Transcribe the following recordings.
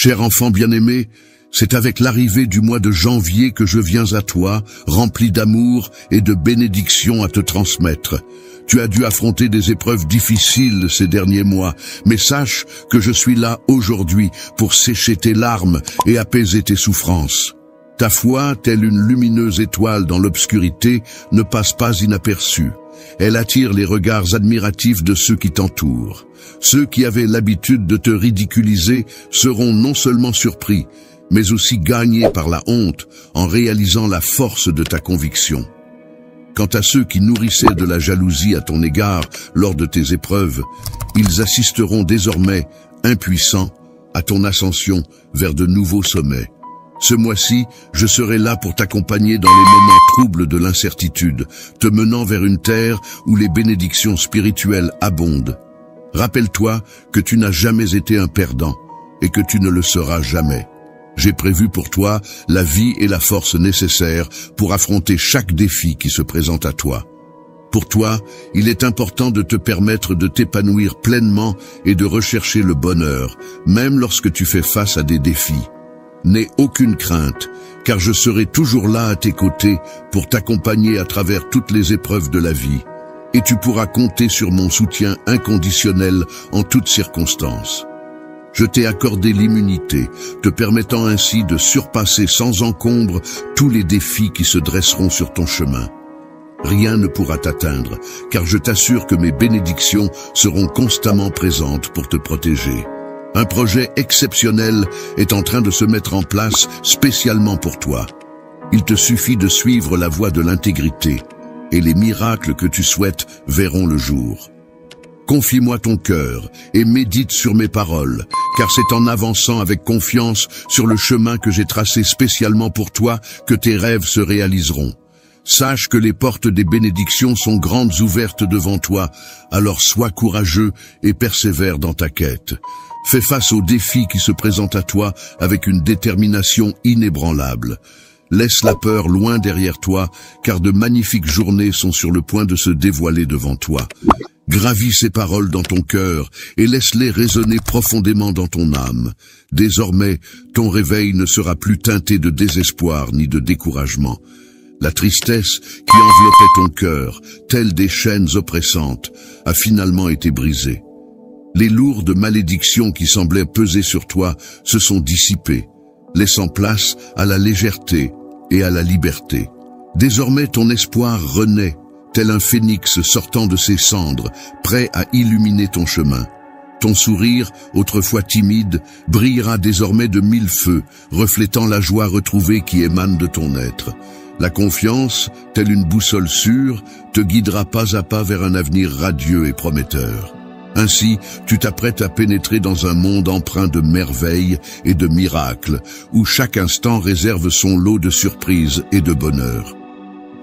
Cher enfant bien-aimé, c'est avec l'arrivée du mois de janvier que je viens à toi, rempli d'amour et de bénédictions à te transmettre. Tu as dû affronter des épreuves difficiles ces derniers mois, mais sache que je suis là aujourd'hui pour sécher tes larmes et apaiser tes souffrances. Ta foi, telle une lumineuse étoile dans l'obscurité, ne passe pas inaperçue. Elle attire les regards admiratifs de ceux qui t'entourent. Ceux qui avaient l'habitude de te ridiculiser seront non seulement surpris, mais aussi gagnés par la honte en réalisant la force de ta conviction. Quant à ceux qui nourrissaient de la jalousie à ton égard lors de tes épreuves, ils assisteront désormais, impuissants, à ton ascension vers de nouveaux sommets. Ce mois-ci, je serai là pour t'accompagner dans les moments troubles de l'incertitude, te menant vers une terre où les bénédictions spirituelles abondent. Rappelle-toi que tu n'as jamais été un perdant et que tu ne le seras jamais. J'ai prévu pour toi la vie et la force nécessaires pour affronter chaque défi qui se présente à toi. Pour toi, il est important de te permettre de t'épanouir pleinement et de rechercher le bonheur, même lorsque tu fais face à des défis. N'aie aucune crainte, car je serai toujours là à tes côtés pour t'accompagner à travers toutes les épreuves de la vie. Et tu pourras compter sur mon soutien inconditionnel en toutes circonstances. Je t'ai accordé l'immunité, te permettant ainsi de surpasser sans encombre tous les défis qui se dresseront sur ton chemin. Rien ne pourra t'atteindre, car je t'assure que mes bénédictions seront constamment présentes pour te protéger. Un projet exceptionnel est en train de se mettre en place spécialement pour toi. Il te suffit de suivre la voie de l'intégrité, et les miracles que tu souhaites verront le jour. Confie-moi ton cœur et médite sur mes paroles, car c'est en avançant avec confiance sur le chemin que j'ai tracé spécialement pour toi que tes rêves se réaliseront. Sache que les portes des bénédictions sont grandes ouvertes devant toi, alors sois courageux et persévère dans ta quête. Fais face aux défis qui se présentent à toi avec une détermination inébranlable. Laisse la peur loin derrière toi, car de magnifiques journées sont sur le point de se dévoiler devant toi. Gravis ces paroles dans ton cœur et laisse-les résonner profondément dans ton âme. Désormais, ton réveil ne sera plus teinté de désespoir ni de découragement. La tristesse qui enveloppait ton cœur, telle des chaînes oppressantes, a finalement été brisée. Les lourdes malédictions qui semblaient peser sur toi se sont dissipées, laissant place à la légèreté et à la liberté. Désormais ton espoir renaît, tel un phénix sortant de ses cendres, prêt à illuminer ton chemin. Ton sourire, autrefois timide, brillera désormais de 1000 feux, reflétant la joie retrouvée qui émane de ton être. La confiance, telle une boussole sûre, te guidera pas à pas vers un avenir radieux et prometteur. Ainsi, tu t'apprêtes à pénétrer dans un monde empreint de merveilles et de miracles, où chaque instant réserve son lot de surprises et de bonheur.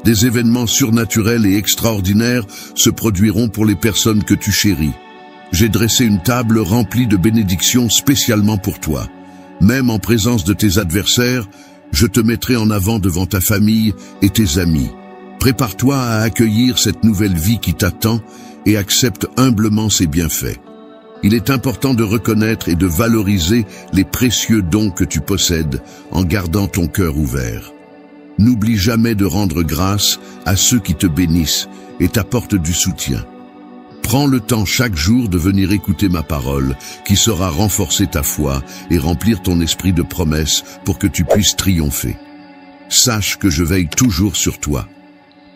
Des événements surnaturels et extraordinaires se produiront pour les personnes que tu chéris. J'ai dressé une table remplie de bénédictions spécialement pour toi. Même en présence de tes adversaires, je te mettrai en avant devant ta famille et tes amis. Prépare-toi à accueillir cette nouvelle vie qui t'attend et accepte humblement ses bienfaits. Il est important de reconnaître et de valoriser les précieux dons que tu possèdes en gardant ton cœur ouvert. N'oublie jamais de rendre grâce à ceux qui te bénissent et t'apportent du soutien. Prends le temps chaque jour de venir écouter ma parole, qui saura renforcer ta foi et remplir ton esprit de promesses pour que tu puisses triompher. Sache que je veille toujours sur toi.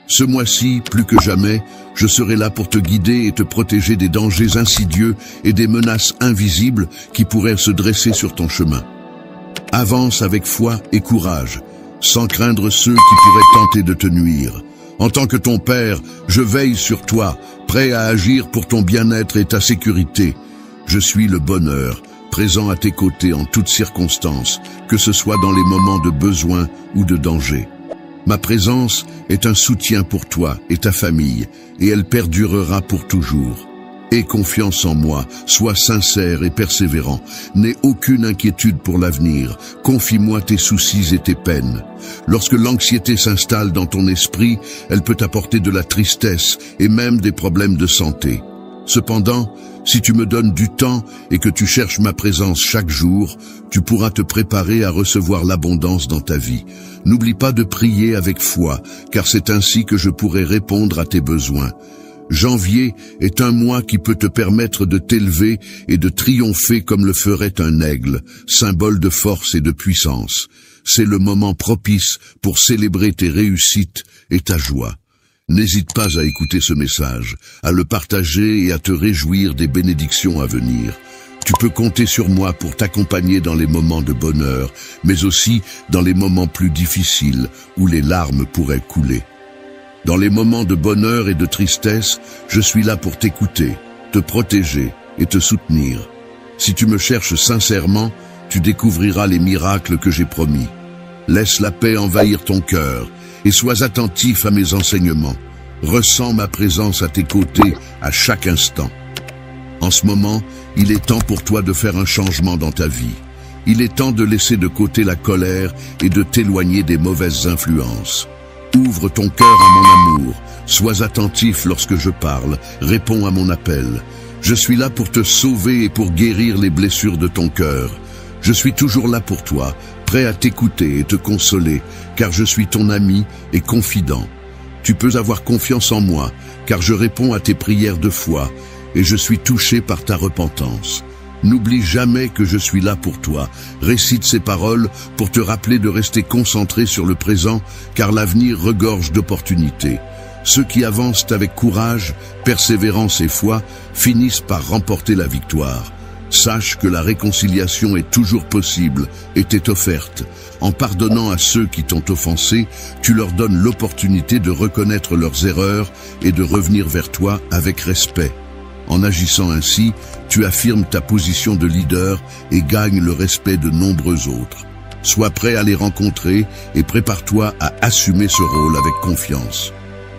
Ce mois-ci, plus que jamais, je serai là pour te guider et te protéger des dangers insidieux et des menaces invisibles qui pourraient se dresser sur ton chemin. Avance avec foi et courage, sans craindre ceux qui pourraient tenter de te nuire. En tant que ton père, je veille sur toi, prêt à agir pour ton bien-être et ta sécurité. Je suis le bonheur, présent à tes côtés en toutes circonstances, que ce soit dans les moments de besoin ou de danger. Ma présence est un soutien pour toi et ta famille, et elle perdurera pour toujours. Aie confiance en moi, sois sincère et persévérant. N'aie aucune inquiétude pour l'avenir. Confie-moi tes soucis et tes peines. Lorsque l'anxiété s'installe dans ton esprit, elle peut apporter de la tristesse et même des problèmes de santé. Cependant, Si tu me donnes du temps et que tu cherches ma présence chaque jour, tu pourras te préparer à recevoir l'abondance dans ta vie. N'oublie pas de prier avec foi, car c'est ainsi que je pourrai répondre à tes besoins. Janvier est un mois qui peut te permettre de t'élever et de triompher comme le ferait un aigle, symbole de force et de puissance. C'est le moment propice pour célébrer tes réussites et ta joie. N'hésite pas à écouter ce message, à le partager et à te réjouir des bénédictions à venir. Tu peux compter sur moi pour t'accompagner dans les moments de bonheur, mais aussi dans les moments plus difficiles où les larmes pourraient couler. Dans les moments de bonheur et de tristesse, je suis là pour t'écouter, te protéger et te soutenir. Si tu me cherches sincèrement, tu découvriras les miracles que j'ai promis. Laisse la paix envahir ton cœur et sois attentif à mes enseignements. Ressens ma présence à tes côtés à chaque instant. En ce moment, il est temps pour toi de faire un changement dans ta vie. Il est temps de laisser de côté la colère et de t'éloigner des mauvaises influences. Ouvre ton cœur à mon amour, sois attentif lorsque je parle, réponds à mon appel. Je suis là pour te sauver et pour guérir les blessures de ton cœur. Je suis toujours là pour toi, prêt à t'écouter et te consoler, car je suis ton ami et confident. Tu peux avoir confiance en moi, car je réponds à tes prières de foi, et je suis touché par ta repentance. N'oublie jamais que je suis là pour toi. Récite ces paroles pour te rappeler de rester concentré sur le présent, car l'avenir regorge d'opportunités. Ceux qui avancent avec courage, persévérance et foi finissent par remporter la victoire. Sache que la réconciliation est toujours possible et t'est offerte. En pardonnant à ceux qui t'ont offensé, tu leur donnes l'opportunité de reconnaître leurs erreurs et de revenir vers toi avec respect. En agissant ainsi, tu affirmes ta position de leader et gagnes le respect de nombreux autres. Sois prêt à les rencontrer et prépare-toi à assumer ce rôle avec confiance.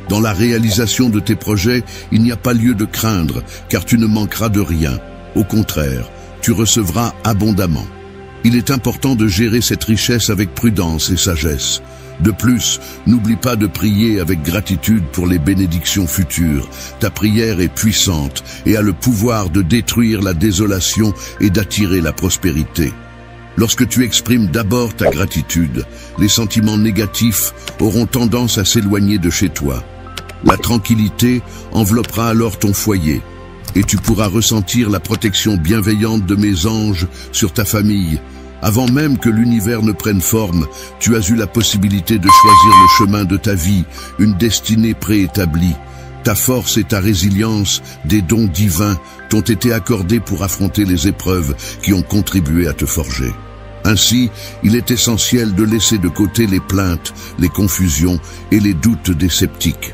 Dans la réalisation de tes projets, il n'y a pas lieu de craindre, car tu ne manqueras de rien. Au contraire, tu recevras abondamment. Il est important de gérer cette richesse avec prudence et sagesse. De plus, n'oublie pas de prier avec gratitude pour les bénédictions futures. Ta prière est puissante et a le pouvoir de détruire la désolation et d'attirer la prospérité. Lorsque tu exprimes d'abord ta gratitude, les sentiments négatifs auront tendance à s'éloigner de chez toi. La tranquillité enveloppera alors ton foyer et tu pourras ressentir la protection bienveillante de mes anges sur ta famille. Avant même que l'univers ne prenne forme, tu as eu la possibilité de choisir le chemin de ta vie, une destinée préétablie. Ta force et ta résilience, des dons divins, t'ont été accordés pour affronter les épreuves qui ont contribué à te forger. Ainsi, il est essentiel de laisser de côté les plaintes, les confusions et les doutes des sceptiques.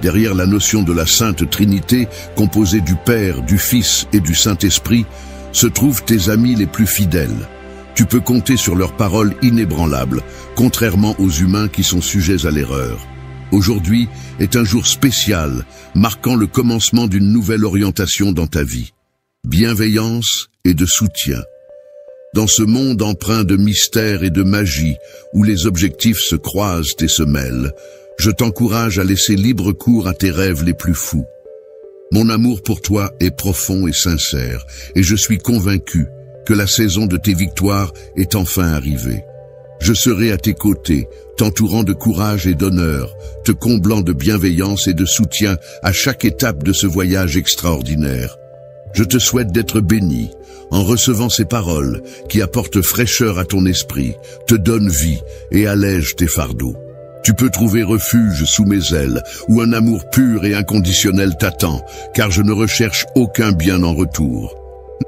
Derrière la notion de la Sainte Trinité, composée du Père, du Fils et du Saint-Esprit, se trouvent tes amis les plus fidèles. Tu peux compter sur leurs paroles inébranlables, contrairement aux humains qui sont sujets à l'erreur. Aujourd'hui est un jour spécial, marquant le commencement d'une nouvelle orientation dans ta vie. Bienveillance et de soutien. Dans ce monde empreint de mystère et de magie, où les objectifs se croisent et se mêlent, je t'encourage à laisser libre cours à tes rêves les plus fous. Mon amour pour toi est profond et sincère, et je suis convaincu que la saison de tes victoires est enfin arrivée. Je serai à tes côtés, t'entourant de courage et d'honneur, te comblant de bienveillance et de soutien à chaque étape de ce voyage extraordinaire. Je te souhaite d'être béni en recevant ces paroles qui apportent fraîcheur à ton esprit, te donnent vie et allègent tes fardeaux. Tu peux trouver refuge sous mes ailes, où un amour pur et inconditionnel t'attend, car je ne recherche aucun bien en retour.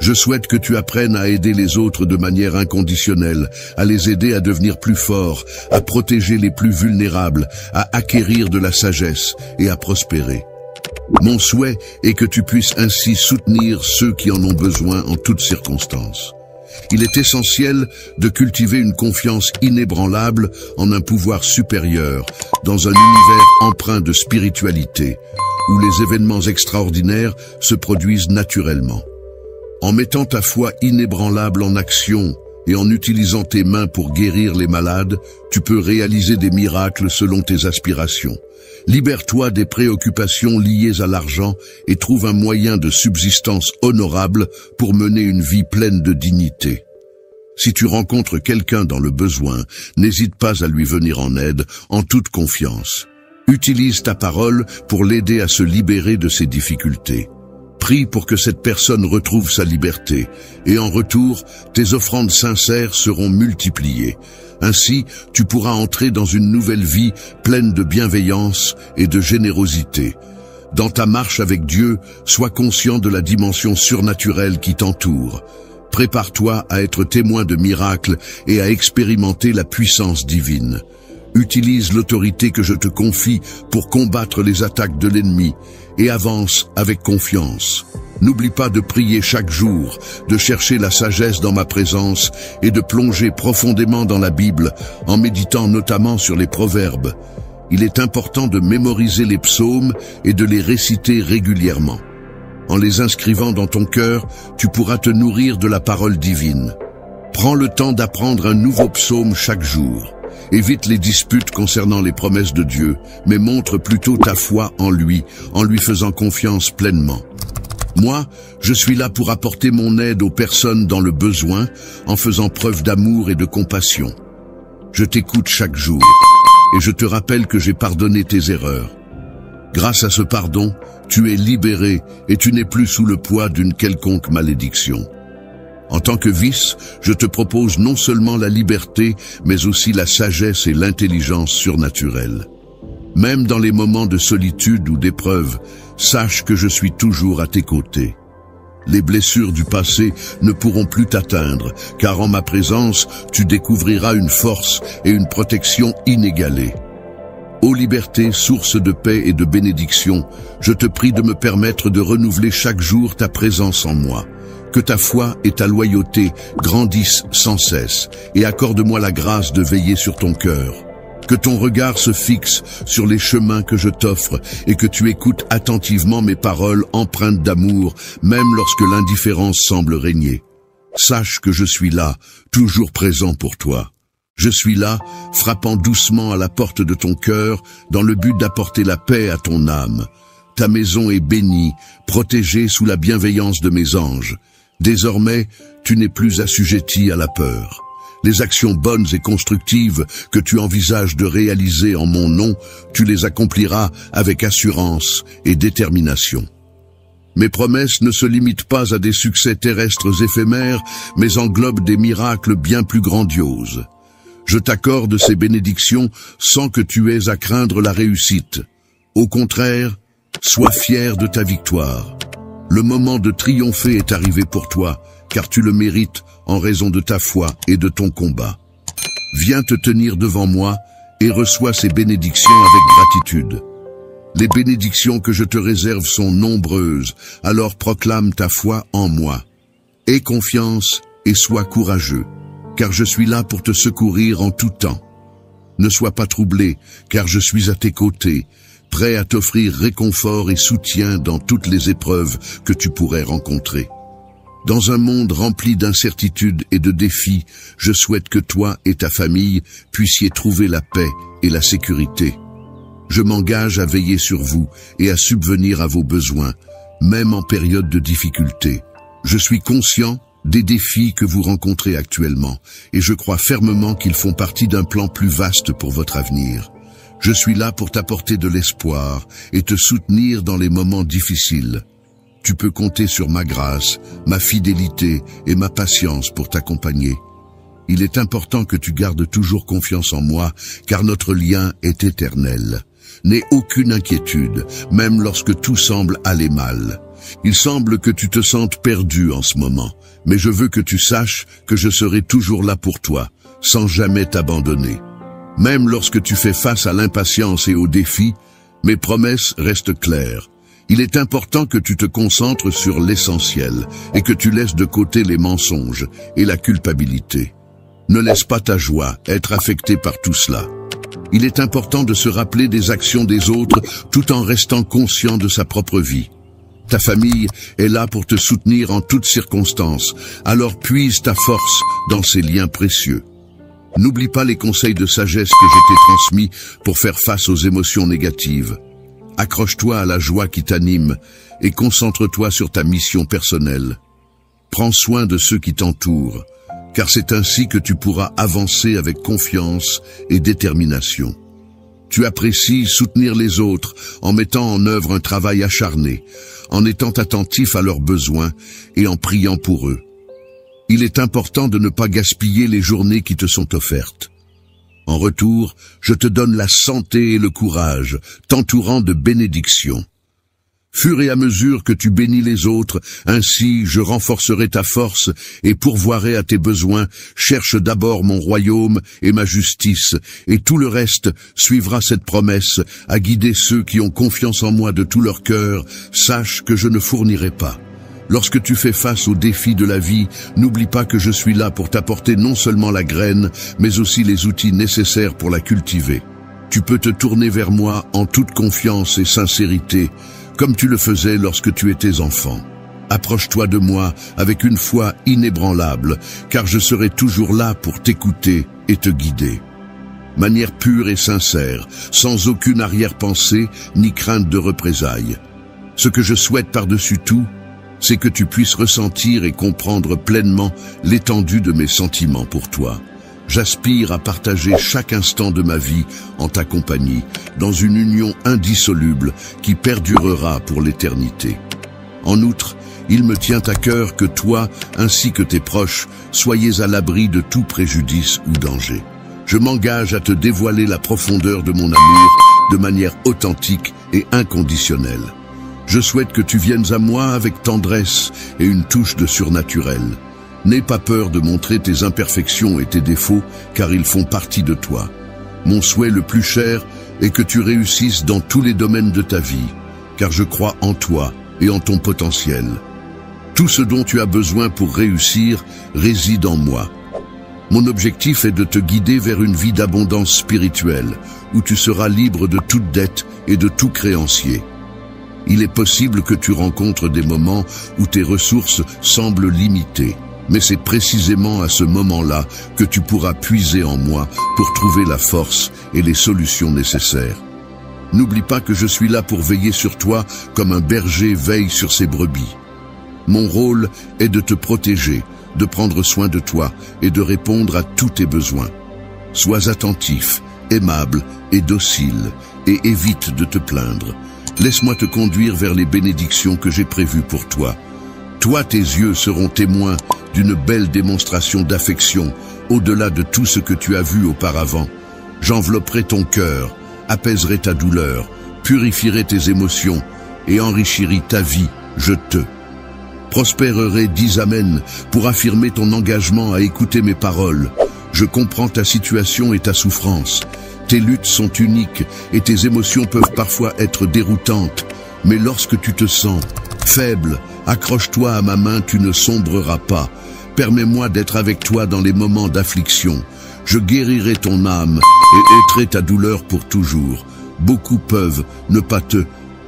Je souhaite que tu apprennes à aider les autres de manière inconditionnelle, à les aider à devenir plus forts, à protéger les plus vulnérables, à acquérir de la sagesse et à prospérer. Mon souhait est que tu puisses ainsi soutenir ceux qui en ont besoin en toutes circonstances. Il est essentiel de cultiver une confiance inébranlable en un pouvoir supérieur, dans un univers empreint de spiritualité, où les événements extraordinaires se produisent naturellement. En mettant ta foi inébranlable en action et en utilisant tes mains pour guérir les malades, tu peux réaliser des miracles selon tes aspirations. Libère-toi des préoccupations liées à l'argent et trouve un moyen de subsistance honorable pour mener une vie pleine de dignité. Si tu rencontres quelqu'un dans le besoin, n'hésite pas à lui venir en aide en toute confiance. Utilise ta parole pour l'aider à se libérer de ses difficultés. Prie pour que cette personne retrouve sa liberté, et en retour, tes offrandes sincères seront multipliées. Ainsi, tu pourras entrer dans une nouvelle vie pleine de bienveillance et de générosité. Dans ta marche avec Dieu, sois conscient de la dimension surnaturelle qui t'entoure. Prépare-toi à être témoin de miracles et à expérimenter la puissance divine. Utilise l'autorité que je te confie pour combattre les attaques de l'ennemi et avance avec confiance. N'oublie pas de prier chaque jour, de chercher la sagesse dans ma présence et de plonger profondément dans la Bible en méditant notamment sur les proverbes. Il est important de mémoriser les psaumes et de les réciter régulièrement. En les inscrivant dans ton cœur, tu pourras te nourrir de la parole divine. Prends le temps d'apprendre un nouveau psaume chaque jour. Évite les disputes concernant les promesses de Dieu, mais montre plutôt ta foi en lui faisant confiance pleinement. Moi, je suis là pour apporter mon aide aux personnes dans le besoin, en faisant preuve d'amour et de compassion. Je t'écoute chaque jour, et je te rappelle que j'ai pardonné tes erreurs. Grâce à ce pardon, tu es libéré et tu n'es plus sous le poids d'une quelconque malédiction. En tant que vice, je te propose non seulement la liberté, mais aussi la sagesse et l'intelligence surnaturelle. Même dans les moments de solitude ou d'épreuve, sache que je suis toujours à tes côtés. Les blessures du passé ne pourront plus t'atteindre, car en ma présence, tu découvriras une force et une protection inégalées. Ô liberté, source de paix et de bénédiction, je te prie de me permettre de renouveler chaque jour ta présence en moi. Que ta foi et ta loyauté grandissent sans cesse, et accorde-moi la grâce de veiller sur ton cœur. Que ton regard se fixe sur les chemins que je t'offre, et que tu écoutes attentivement mes paroles empreintes d'amour, même lorsque l'indifférence semble régner. Sache que je suis là, toujours présent pour toi. Je suis là, frappant doucement à la porte de ton cœur, dans le but d'apporter la paix à ton âme. Ta maison est bénie, protégée sous la bienveillance de mes anges. Désormais, tu n'es plus assujetti à la peur. Les actions bonnes et constructives que tu envisages de réaliser en mon nom, tu les accompliras avec assurance et détermination. Mes promesses ne se limitent pas à des succès terrestres éphémères, mais englobent des miracles bien plus grandioses. Je t'accorde ces bénédictions sans que tu aies à craindre la réussite. Au contraire, sois fier de ta victoire. Le moment de triompher est arrivé pour toi, car tu le mérites en raison de ta foi et de ton combat. Viens te tenir devant moi et reçois ces bénédictions avec gratitude. Les bénédictions que je te réserve sont nombreuses, alors proclame ta foi en moi. Aie confiance et sois courageux, car je suis là pour te secourir en tout temps. Ne sois pas troublé, car je suis à tes côtés, prêt à t'offrir réconfort et soutien dans toutes les épreuves que tu pourrais rencontrer. Dans un monde rempli d'incertitudes et de défis, je souhaite que toi et ta famille puissiez trouver la paix et la sécurité. Je m'engage à veiller sur vous et à subvenir à vos besoins, même en période de difficulté. Je suis conscient des défis que vous rencontrez actuellement, et je crois fermement qu'ils font partie d'un plan plus vaste pour votre avenir. Je suis là pour t'apporter de l'espoir et te soutenir dans les moments difficiles. Tu peux compter sur ma grâce, ma fidélité et ma patience pour t'accompagner. Il est important que tu gardes toujours confiance en moi, car notre lien est éternel. N'aie aucune inquiétude, même lorsque tout semble aller mal. Il semble que tu te sentes perdu en ce moment, mais je veux que tu saches que je serai toujours là pour toi, sans jamais t'abandonner. Même lorsque tu fais face à l'impatience et aux défis, mes promesses restent claires. Il est important que tu te concentres sur l'essentiel et que tu laisses de côté les mensonges et la culpabilité. Ne laisse pas ta joie être affectée par tout cela. Il est important de se rappeler des actions des autres tout en restant conscient de sa propre vie. Ta famille est là pour te soutenir en toutes circonstances, alors puise ta force dans ces liens précieux. N'oublie pas les conseils de sagesse que je t'ai transmis pour faire face aux émotions négatives. Accroche-toi à la joie qui t'anime et concentre-toi sur ta mission personnelle. Prends soin de ceux qui t'entourent, car c'est ainsi que tu pourras avancer avec confiance et détermination. Tu apprécies soutenir les autres en mettant en œuvre un travail acharné, en étant attentif à leurs besoins et en priant pour eux. Il est important de ne pas gaspiller les journées qui te sont offertes. En retour, je te donne la santé et le courage, t'entourant de bénédictions. Fur et à mesure que tu bénis les autres, ainsi je renforcerai ta force et pourvoirai à tes besoins. Cherche d'abord mon royaume et ma justice, et tout le reste suivra cette promesse, à guider ceux qui ont confiance en moi de tout leur cœur. Sache que je ne fournirai pas. Lorsque tu fais face aux défis de la vie, n'oublie pas que je suis là pour t'apporter non seulement la graine, mais aussi les outils nécessaires pour la cultiver. Tu peux te tourner vers moi en toute confiance et sincérité, comme tu le faisais lorsque tu étais enfant. Approche-toi de moi avec une foi inébranlable, car je serai toujours là pour t'écouter et te guider. Manière pure et sincère, sans aucune arrière-pensée ni crainte de représailles. Ce que je souhaite par-dessus tout, c'est que tu puisses ressentir et comprendre pleinement l'étendue de mes sentiments pour toi. J'aspire à partager chaque instant de ma vie en ta compagnie, dans une union indissoluble qui perdurera pour l'éternité. En outre, il me tient à cœur que toi, ainsi que tes proches, soyez à l'abri de tout préjudice ou danger. Je m'engage à te dévoiler la profondeur de mon amour de manière authentique et inconditionnelle. Je souhaite que tu viennes à moi avec tendresse et une touche de surnaturel. N'aie pas peur de montrer tes imperfections et tes défauts, car ils font partie de toi. Mon souhait le plus cher est que tu réussisses dans tous les domaines de ta vie, car je crois en toi et en ton potentiel. Tout ce dont tu as besoin pour réussir réside en moi. Mon objectif est de te guider vers une vie d'abondance spirituelle, où tu seras libre de toute dette et de tout créancier. Il est possible que tu rencontres des moments où tes ressources semblent limitées. Mais c'est précisément à ce moment-là que tu pourras puiser en moi pour trouver la force et les solutions nécessaires. N'oublie pas que je suis là pour veiller sur toi comme un berger veille sur ses brebis. Mon rôle est de te protéger, de prendre soin de toi et de répondre à tous tes besoins. Sois attentif, aimable et docile, et évite de te plaindre. Laisse-moi te conduire vers les bénédictions que j'ai prévues pour toi. Toi, tes yeux seront témoins d'une belle démonstration d'affection, au-delà de tout ce que tu as vu auparavant. J'envelopperai ton cœur, apaiserai ta douleur, purifierai tes émotions et enrichirai ta vie, je te prospérerai, dis Amen, pour affirmer ton engagement à écouter mes paroles. Je comprends ta situation et ta souffrance. Tes luttes sont uniques et tes émotions peuvent parfois être déroutantes, mais lorsque tu te sens faible, accroche-toi à ma main, tu ne sombreras pas. Permets-moi d'être avec toi dans les moments d'affliction. Je guérirai ton âme et ôterai ta douleur pour toujours. Beaucoup peuvent ne pas te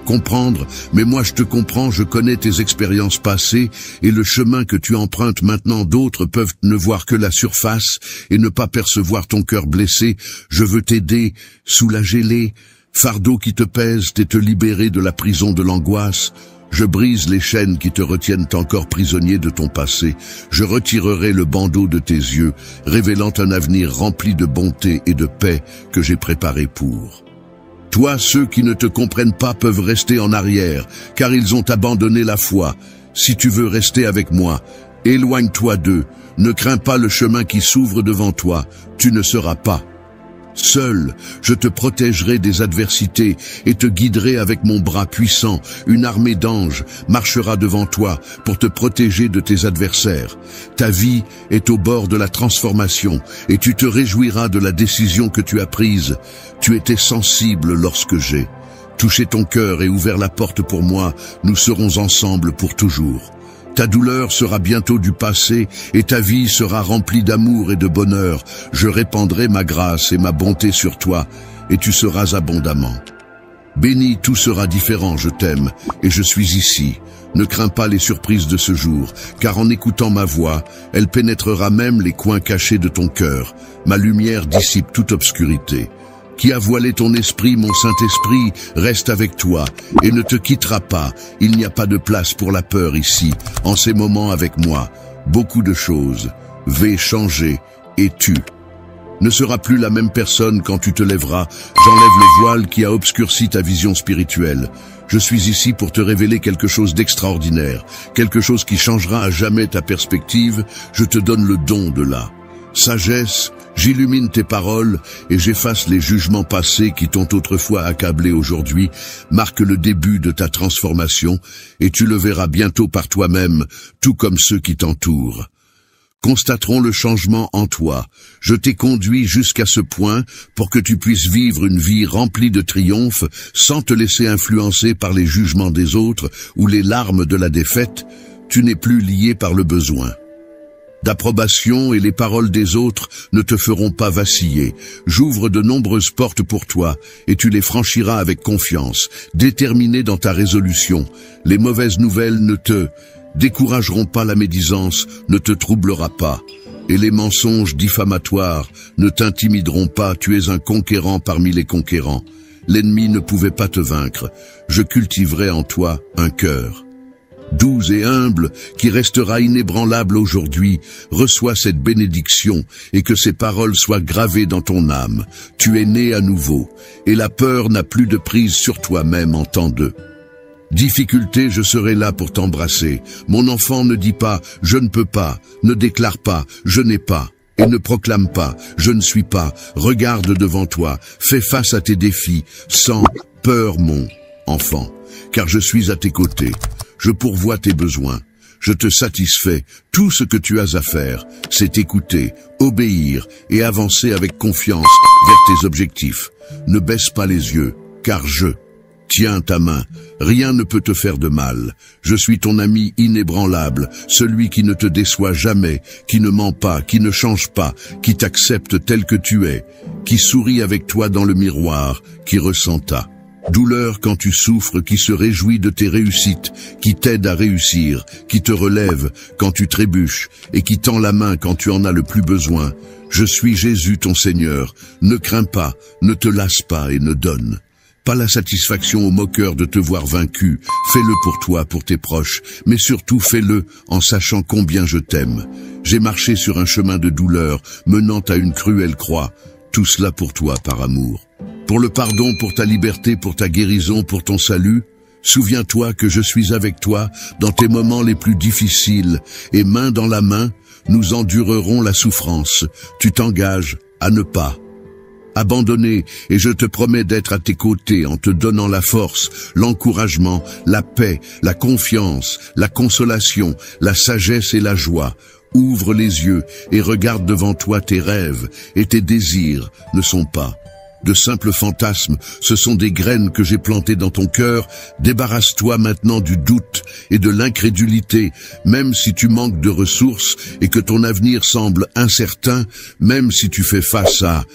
comprendre, mais moi je te comprends, je connais tes expériences passées et le chemin que tu empruntes maintenant. D'autres peuvent ne voir que la surface et ne pas percevoir ton cœur blessé. Je veux t'aider, soulager les fardeaux qui te pèsent et te libérer de la prison de l'angoisse. Je brise les chaînes qui te retiennent encore prisonnier de ton passé. Je retirerai le bandeau de tes yeux, révélant un avenir rempli de bonté et de paix que j'ai préparé pour toi. Ceux qui ne te comprennent pas peuvent rester en arrière, car ils ont abandonné la foi. Si tu veux rester avec moi, éloigne-toi d'eux. Ne crains pas le chemin qui s'ouvre devant toi. Tu ne seras pas seul. Je te protégerai des adversités et te guiderai avec mon bras puissant. Une armée d'anges marchera devant toi pour te protéger de tes adversaires. Ta vie est au bord de la transformation et tu te réjouiras de la décision que tu as prise. Tu étais sensible lorsque j'ai touché ton cœur et ouvert la porte pour moi. Nous serons ensemble pour toujours. Ta douleur sera bientôt du passé et ta vie sera remplie d'amour et de bonheur. Je répandrai ma grâce et ma bonté sur toi et tu seras abondamment béni. Tout sera différent, je t'aime et je suis ici. Ne crains pas les surprises de ce jour, car en écoutant ma voix, elle pénétrera même les coins cachés de ton cœur. Ma lumière dissipe toute obscurité. Qui a voilé ton esprit, mon Saint-Esprit, reste avec toi et ne te quittera pas. Il n'y a pas de place pour la peur ici, en ces moments avec moi. Beaucoup de choses. Vais changer et tu ne seras plus la même personne quand tu te lèveras. J'enlève le voile qui a obscurci ta vision spirituelle. Je suis ici pour te révéler quelque chose d'extraordinaire, quelque chose qui changera à jamais ta perspective. Je te donne le don de la sagesse. J'illumine tes paroles et j'efface les jugements passés qui t'ont autrefois accablé aujourd'hui, marque le début de ta transformation et tu le verras bientôt par toi-même, tout comme ceux qui t'entourent constateront le changement en toi. Je t'ai conduit jusqu'à ce point pour que tu puisses vivre une vie remplie de triomphe sans te laisser influencer par les jugements des autres ou les larmes de la défaite. Tu n'es plus lié par le besoin d'approbation et les paroles des autres ne te feront pas vaciller. J'ouvre de nombreuses portes pour toi et tu les franchiras avec confiance, déterminé dans ta résolution. Les mauvaises nouvelles ne te décourageront pas, la médisance ne te troublera pas et les mensonges diffamatoires ne t'intimideront pas. Tu es un conquérant parmi les conquérants. L'ennemi ne pouvait pas te vaincre. Je cultiverai en toi un cœur doux et humble, qui restera inébranlable aujourd'hui. Reçois cette bénédiction et que ces paroles soient gravées dans ton âme. Tu es né à nouveau et la peur n'a plus de prise sur toi-même en temps de difficulté. Je serai là pour t'embrasser. Mon enfant, ne dis pas « je ne peux pas », ne déclare pas « je n'ai pas ». Et ne proclame pas « je ne suis pas ». Regarde devant toi, fais face à tes défis, sans peur mon enfant, car je suis à tes côtés. Je pourvois tes besoins, je te satisfais. Tout ce que tu as à faire, c'est écouter, obéir et avancer avec confiance vers tes objectifs. Ne baisse pas les yeux, car je tiens ta main. Rien ne peut te faire de mal. Je suis ton ami inébranlable, celui qui ne te déçoit jamais, qui ne ment pas, qui ne change pas, qui t'accepte tel que tu es, qui sourit avec toi dans le miroir, qui ressent ta douleur quand tu souffres, qui se réjouit de tes réussites, qui t'aide à réussir, qui te relève quand tu trébuches et qui tend la main quand tu en as le plus besoin. Je suis Jésus ton Seigneur. Ne crains pas, ne te lasse pas et ne donne pas la satisfaction aux moqueurs de te voir vaincu. Fais-le pour toi, pour tes proches, mais surtout fais-le en sachant combien je t'aime. J'ai marché sur un chemin de douleur menant à une cruelle croix. Tout cela pour toi par amour. Pour le pardon, pour ta liberté, pour ta guérison, pour ton salut. Souviens-toi que je suis avec toi dans tes moments les plus difficiles et main dans la main, nous endurerons la souffrance. Tu t'engages à ne pas abandonner et je te promets d'être à tes côtés en te donnant la force, l'encouragement, la paix, la confiance, la consolation, la sagesse et la joie. Ouvre les yeux et regarde devant toi. Tes rêves et tes désirs ne sont pas de simples fantasmes, ce sont des graines que j'ai plantées dans ton cœur. Débarrasse-toi maintenant du doute et de l'incrédulité, même si tu manques de ressources et que ton avenir semble incertain, même si tu fais face à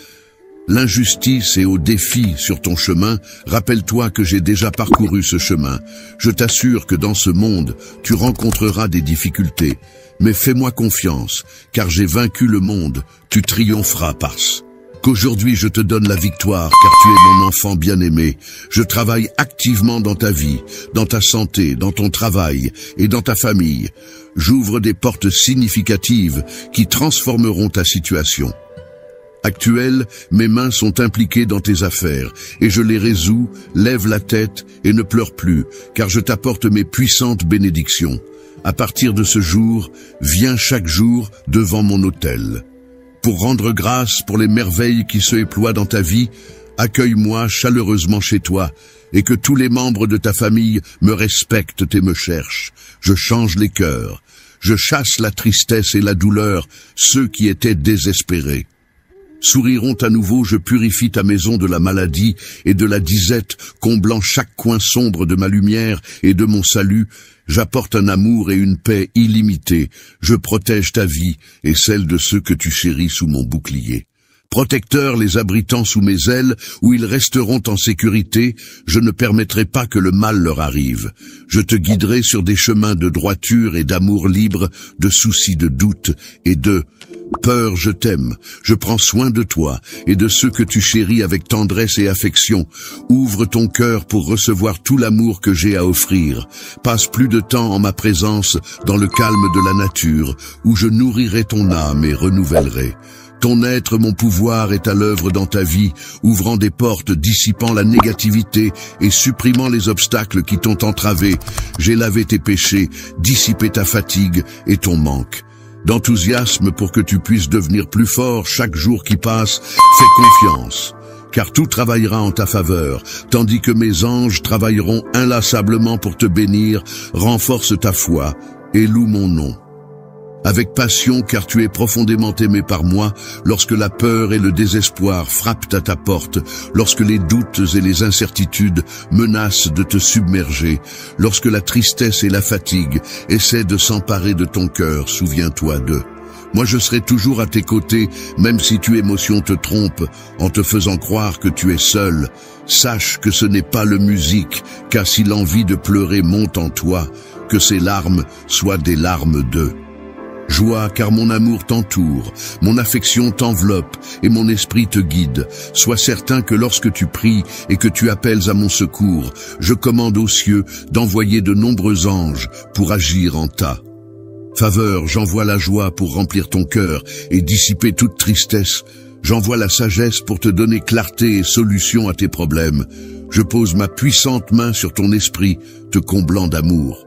l'injustice et aux défis sur ton chemin. Rappelle-toi que j'ai déjà parcouru ce chemin. Je t'assure que dans ce monde, tu rencontreras des difficultés. Mais fais-moi confiance, car j'ai vaincu le monde. Tu triompheras parce qu'aujourd'hui je te donne la victoire, car tu es mon enfant bien-aimé. Je travaille activement dans ta vie, dans ta santé, dans ton travail et dans ta famille. J'ouvre des portes significatives qui transformeront ta situation actuelle. Mes mains sont impliquées dans tes affaires et je les résous. Lève la tête et ne pleure plus, car je t'apporte mes puissantes bénédictions. À partir de ce jour, viens chaque jour devant mon autel pour rendre grâce pour les merveilles qui se déploient dans ta vie. Accueille-moi chaleureusement chez toi et que tous les membres de ta famille me respectent et me cherchent. Je change les cœurs, je chasse la tristesse et la douleur. Ceux qui étaient désespérés souriront à nouveau. Je purifie ta maison de la maladie et de la disette, comblant chaque coin sombre de ma lumière et de mon salut. J'apporte un amour et une paix illimitée. Je protège ta vie et celle de ceux que tu chéris sous mon bouclier. Protecteur les abritant sous mes ailes, où ils resteront en sécurité, je ne permettrai pas que le mal leur arrive. Je te guiderai sur des chemins de droiture et d'amour libre, de soucis de doute et de peur. Je t'aime, je prends soin de toi et de ceux que tu chéris avec tendresse et affection. Ouvre ton cœur pour recevoir tout l'amour que j'ai à offrir. Passe plus de temps en ma présence dans le calme de la nature, où je nourrirai ton âme et renouvellerai. Ton être, mon pouvoir, est à l'œuvre dans ta vie, ouvrant des portes, dissipant la négativité et supprimant les obstacles qui t'ont entravé. J'ai lavé tes péchés, dissipé ta fatigue et ton manque. D'enthousiasme pour que tu puisses devenir plus fort chaque jour qui passe, fais confiance, car tout travaillera en ta faveur, tandis que mes anges travailleront inlassablement pour te bénir. Renforce ta foi et loue mon nom avec passion, car tu es profondément aimé par moi. Lorsque la peur et le désespoir frappent à ta porte, lorsque les doutes et les incertitudes menacent de te submerger, lorsque la tristesse et la fatigue essaient de s'emparer de ton cœur, souviens-toi d'eux. Moi je serai toujours à tes côtés, même si tes émotions te trompent, en te faisant croire que tu es seul. Sache que ce n'est pas le musique, car si l'envie de pleurer monte en toi, que ces larmes soient des larmes d'eux. Joie, car mon amour t'entoure, mon affection t'enveloppe et mon esprit te guide. Sois certain que lorsque tu pries et que tu appelles à mon secours, je commande aux cieux d'envoyer de nombreux anges pour agir en ta faveur. J'envoie la joie pour remplir ton cœur et dissiper toute tristesse. J'envoie la sagesse pour te donner clarté et solution à tes problèmes. Je pose ma puissante main sur ton esprit, te comblant d'amour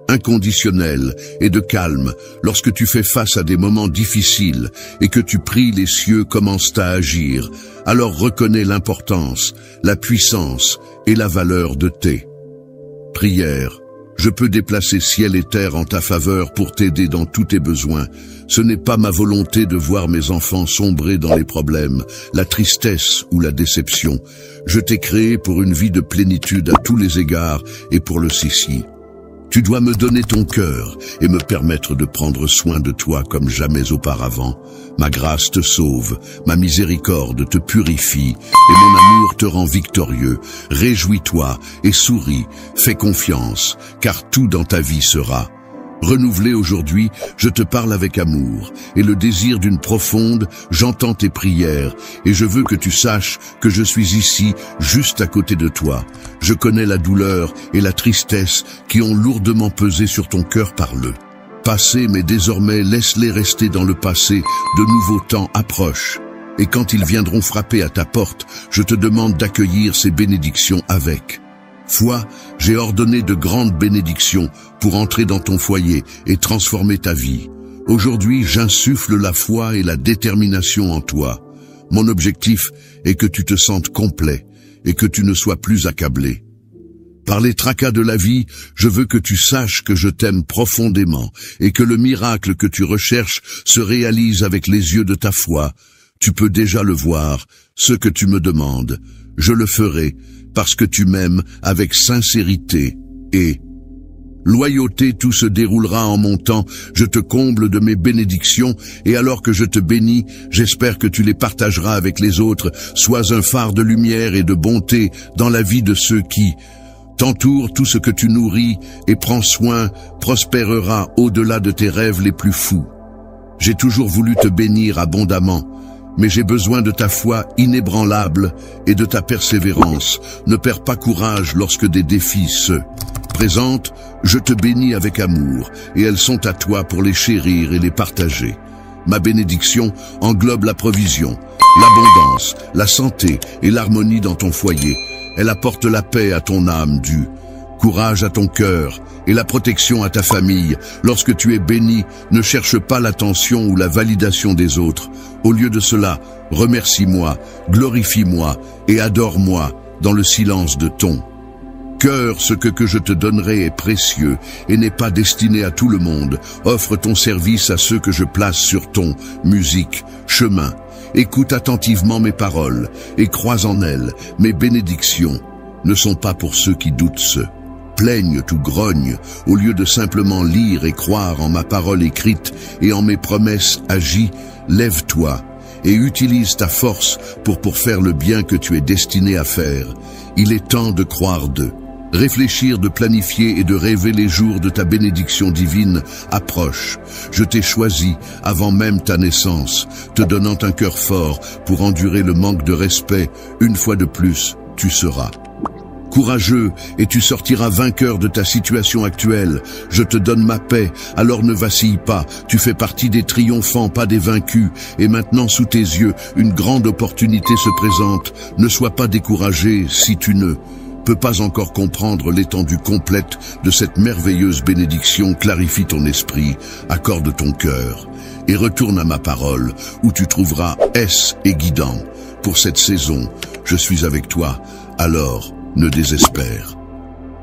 inconditionnel et de calme. Lorsque tu fais face à des moments difficiles et que tu pries, les cieux commencent à agir. Alors reconnais l'importance, la puissance et la valeur de tes prières. Je peux déplacer ciel et terre en ta faveur pour t'aider dans tous tes besoins. Ce n'est pas ma volonté de voir mes enfants sombrer dans les problèmes, la tristesse ou la déception. Je t'ai créé pour une vie de plénitude à tous les égards et pour le ceci. Tu dois me donner ton cœur et me permettre de prendre soin de toi comme jamais auparavant. Ma grâce te sauve, ma miséricorde te purifie et mon amour te rend victorieux. Réjouis-toi et souris, fais confiance, car tout dans ta vie sera renouvelé aujourd'hui. Je te parle avec amour et le désir d'une profonde, j'entends tes prières et je veux que tu saches que je suis ici, juste à côté de toi. Je connais la douleur et la tristesse qui ont lourdement pesé sur ton cœur par le passé, mais désormais laisse-les rester dans le passé. De nouveaux temps approchent et quand ils viendront frapper à ta porte, je te demande d'accueillir ces bénédictions avec foi. J'ai ordonné de grandes bénédictions pour entrer dans ton foyer et transformer ta vie. Aujourd'hui, j'insuffle la foi et la détermination en toi. Mon objectif est que tu te sentes complet et que tu ne sois plus accablé par les tracas de la vie. Je veux que tu saches que je t'aime profondément et que le miracle que tu recherches se réalise avec les yeux de ta foi. Tu peux déjà le voir, ce que tu me demandes. Je le ferai parce que tu m'aimes avec sincérité et loyauté. Tout se déroulera en mon temps. Je te comble de mes bénédictions et alors que je te bénis, j'espère que tu les partageras avec les autres. Sois un phare de lumière et de bonté dans la vie de ceux qui t'entourent. Tout ce que tu nourris et prends soin prospérera au-delà de tes rêves les plus fous. J'ai toujours voulu te bénir abondamment, mais j'ai besoin de ta foi inébranlable et de ta persévérance. Ne perds pas courage lorsque des défis se présentent. Je te bénis avec amour, et elles sont à toi pour les chérir et les partager. Ma bénédiction englobe la provision, l'abondance, la santé et l'harmonie dans ton foyer. Elle apporte la paix à ton âme, du courage à ton cœur et la protection à ta famille. Lorsque tu es béni, ne cherche pas l'attention ou la validation des autres. Au lieu de cela, remercie-moi, glorifie-moi et adore-moi dans le silence de ton cœur. Ce que je te donnerai est précieux et n'est pas destiné à tout le monde. Offre ton service à ceux que je place sur ton chemin. Écoute attentivement mes paroles et crois en elles. Mes bénédictions ne sont pas pour ceux qui doutent, se plaignent ou grognent. Au lieu de simplement lire et croire en ma parole écrite et en mes promesses agies, lève-toi et utilise ta force pour faire le bien que tu es destiné à faire. Il est temps de croire d'eux. Réfléchir, de planifier et de rêver les jours de ta bénédiction divine approche. Je t'ai choisi avant même ta naissance, te donnant un cœur fort pour endurer le manque de respect. Une fois de plus, tu seras courageux et tu sortiras vainqueur de ta situation actuelle. Je te donne ma paix, alors ne vacille pas. Tu fais partie des triomphants, pas des vaincus. Et maintenant, sous tes yeux, une grande opportunité se présente. Ne sois pas découragé si tu ne peux pas encore comprendre l'étendue complète de cette merveilleuse bénédiction. Clarifie ton esprit, accorde ton cœur et retourne à ma parole, où tu trouveras aise et guidant. Pour cette saison, je suis avec toi, alors ne désespère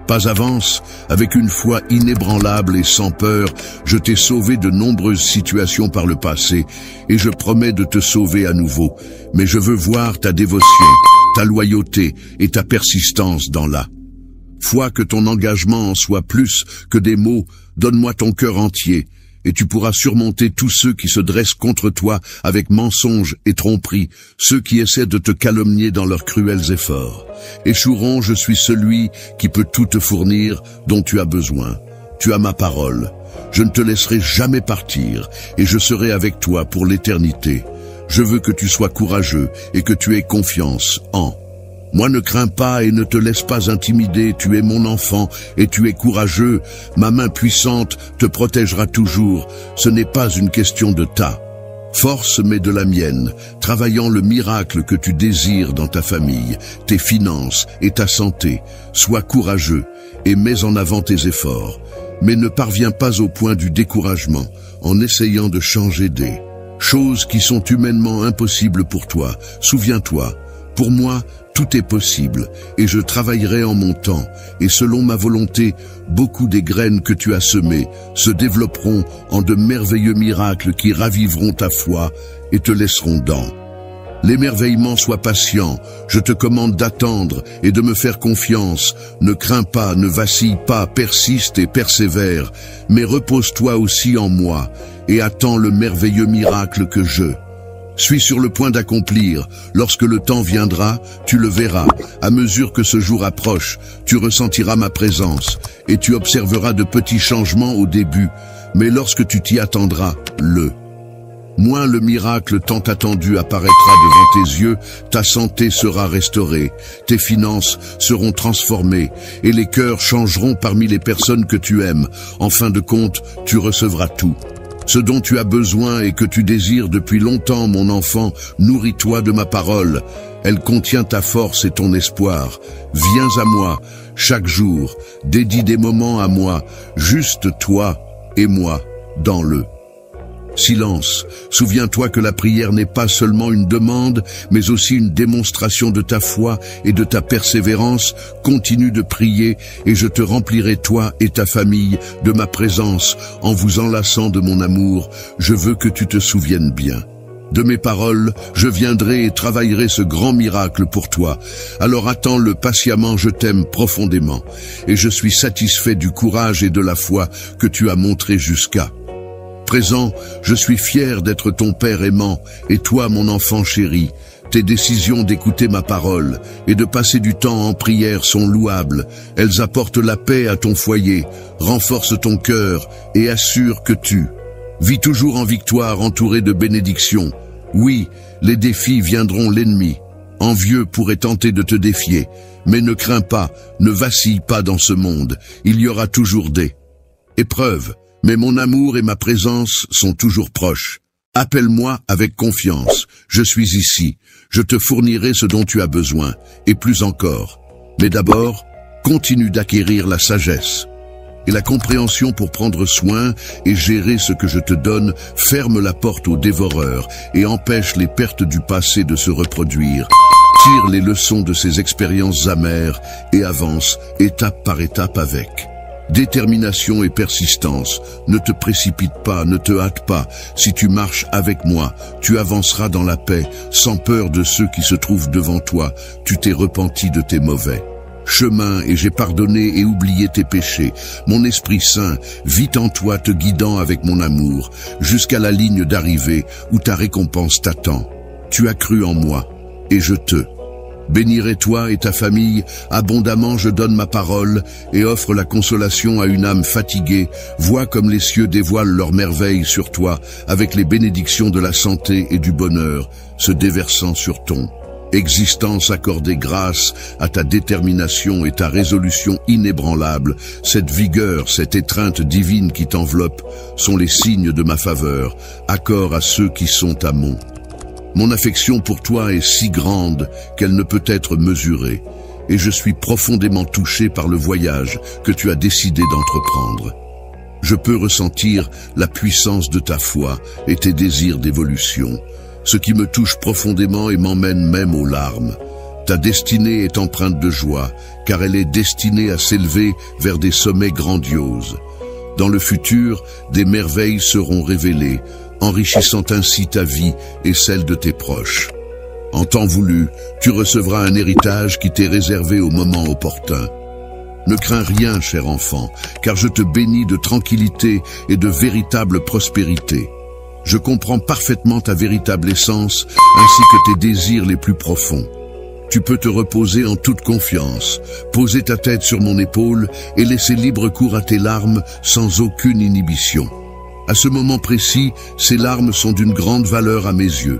pas. Avance avec une foi inébranlable et sans peur. Je t'ai sauvé de nombreuses situations par le passé et je promets de te sauver à nouveau. Mais je veux voir ta dévotion, ta loyauté et ta persistance dans la foi. Que ton engagement en soit plus que des mots. Donne-moi ton cœur entier et tu pourras surmonter tous ceux qui se dressent contre toi avec mensonges et tromperies, ceux qui essaient de te calomnier dans leurs cruels efforts. Échoueront, je suis celui qui peut tout te fournir dont tu as besoin. Tu as ma parole. Je ne te laisserai jamais partir et je serai avec toi pour l'éternité. Je veux que tu sois courageux et que tu aies confiance en moi. Ne crains pas et ne te laisse pas intimider. Tu es mon enfant et tu es courageux. Ma main puissante te protégera toujours. Ce n'est pas une question de ta force mais de la mienne, travaillant le miracle que tu désires dans ta famille, tes finances et ta santé. Sois courageux et mets en avant tes efforts, mais ne parviens pas au point du découragement en essayant de changer des choses qui sont humainement impossibles pour toi. Souviens-toi, pour moi, tout est possible, et je travaillerai en mon temps, et selon ma volonté, beaucoup des graines que tu as semées se développeront en de merveilleux miracles qui raviveront ta foi et te laisseront dans l'émerveillement. Sois patient, je te commande d'attendre et de me faire confiance. Ne crains pas, ne vacille pas, persiste et persévère, mais repose-toi aussi en moi, et attends le merveilleux miracle que je suis sur le point d'accomplir. Lorsque le temps viendra, tu le verras. À mesure que ce jour approche, tu ressentiras ma présence et tu observeras de petits changements au début. Mais lorsque tu t'y attendras, le miracle tant attendu apparaîtra devant tes yeux. Ta santé sera restaurée, tes finances seront transformées et les cœurs changeront parmi les personnes que tu aimes. En fin de compte, tu recevras tout ce dont tu as besoin et que tu désires depuis longtemps. Mon enfant, nourris-toi de ma parole. Elle contient ta force et ton espoir. Viens à moi chaque jour, dédie des moments à moi, juste toi et moi, dans le silence. Souviens-toi que la prière n'est pas seulement une demande, mais aussi une démonstration de ta foi et de ta persévérance. Continue de prier et je te remplirai, toi et ta famille, de ma présence en vous enlaçant de mon amour. Je veux que tu te souviennes bien de mes paroles. Je viendrai et travaillerai ce grand miracle pour toi. Alors attends-le patiemment. Je t'aime profondément et je suis satisfait du courage et de la foi que tu as montré jusqu'à présent. Je suis fier d'être ton père aimant et toi, mon enfant chéri. Tes décisions d'écouter ma parole et de passer du temps en prière sont louables. Elles apportent la paix à ton foyer, renforcent ton cœur et assurent que tu vis toujours en victoire, entouré de bénédictions. Oui, les défis viendront, l'ennemi envieux pourrait tenter de te défier, mais ne crains pas, ne vacille pas dans ce monde. Il y aura toujours des épreuves, mais mon amour et ma présence sont toujours proches. Appelle-moi avec confiance. Je suis ici. Je te fournirai ce dont tu as besoin, et plus encore. Mais d'abord, continue d'acquérir la sagesse et la compréhension pour prendre soin et gérer ce que je te donne. Ferme la porte aux dévoreurs et empêche les pertes du passé de se reproduire. Tire les leçons de ces expériences amères et avance étape par étape avec détermination et persistance. Ne te précipite pas, ne te hâte pas. Si tu marches avec moi, tu avanceras dans la paix, sans peur de ceux qui se trouvent devant toi. Tu t'es repenti de tes mauvais chemins et j'ai pardonné et oublié tes péchés. Mon Esprit Saint vit en toi, te guidant avec mon amour, jusqu'à la ligne d'arrivée où ta récompense t'attend. tu as cru en moi, et je te bénirai toi et ta famille, abondamment je donne ma parole et offre la consolation à une âme fatiguée. Vois comme les cieux dévoilent leurs merveilles sur toi, avec les bénédictions de la santé et du bonheur, se déversant sur ton existence. Accordée grâce à ta détermination et ta résolution inébranlable. Cette vigueur, cette étreinte divine qui t'enveloppe sont les signes de ma faveur. Accord à ceux qui sont à Mon affection pour toi est si grande qu'elle ne peut être mesurée, et je suis profondément touché par le voyage que tu as décidé d'entreprendre. Je peux ressentir la puissance de ta foi et tes désirs d'évolution, ce qui me touche profondément et m'emmène même aux larmes. Ta destinée est empreinte de joie, car elle est destinée à s'élever vers des sommets grandioses. Dans le futur, des merveilles seront révélées, enrichissant ainsi ta vie et celle de tes proches. En temps voulu, tu recevras un héritage qui t'est réservé au moment opportun. Ne crains rien, cher enfant, car je te bénis de tranquillité et de véritable prospérité. Je comprends parfaitement ta véritable essence, ainsi que tes désirs les plus profonds. Tu peux te reposer en toute confiance, poser ta tête sur mon épaule et laisser libre cours à tes larmes sans aucune inhibition. À ce moment précis, ces larmes sont d'une grande valeur à mes yeux.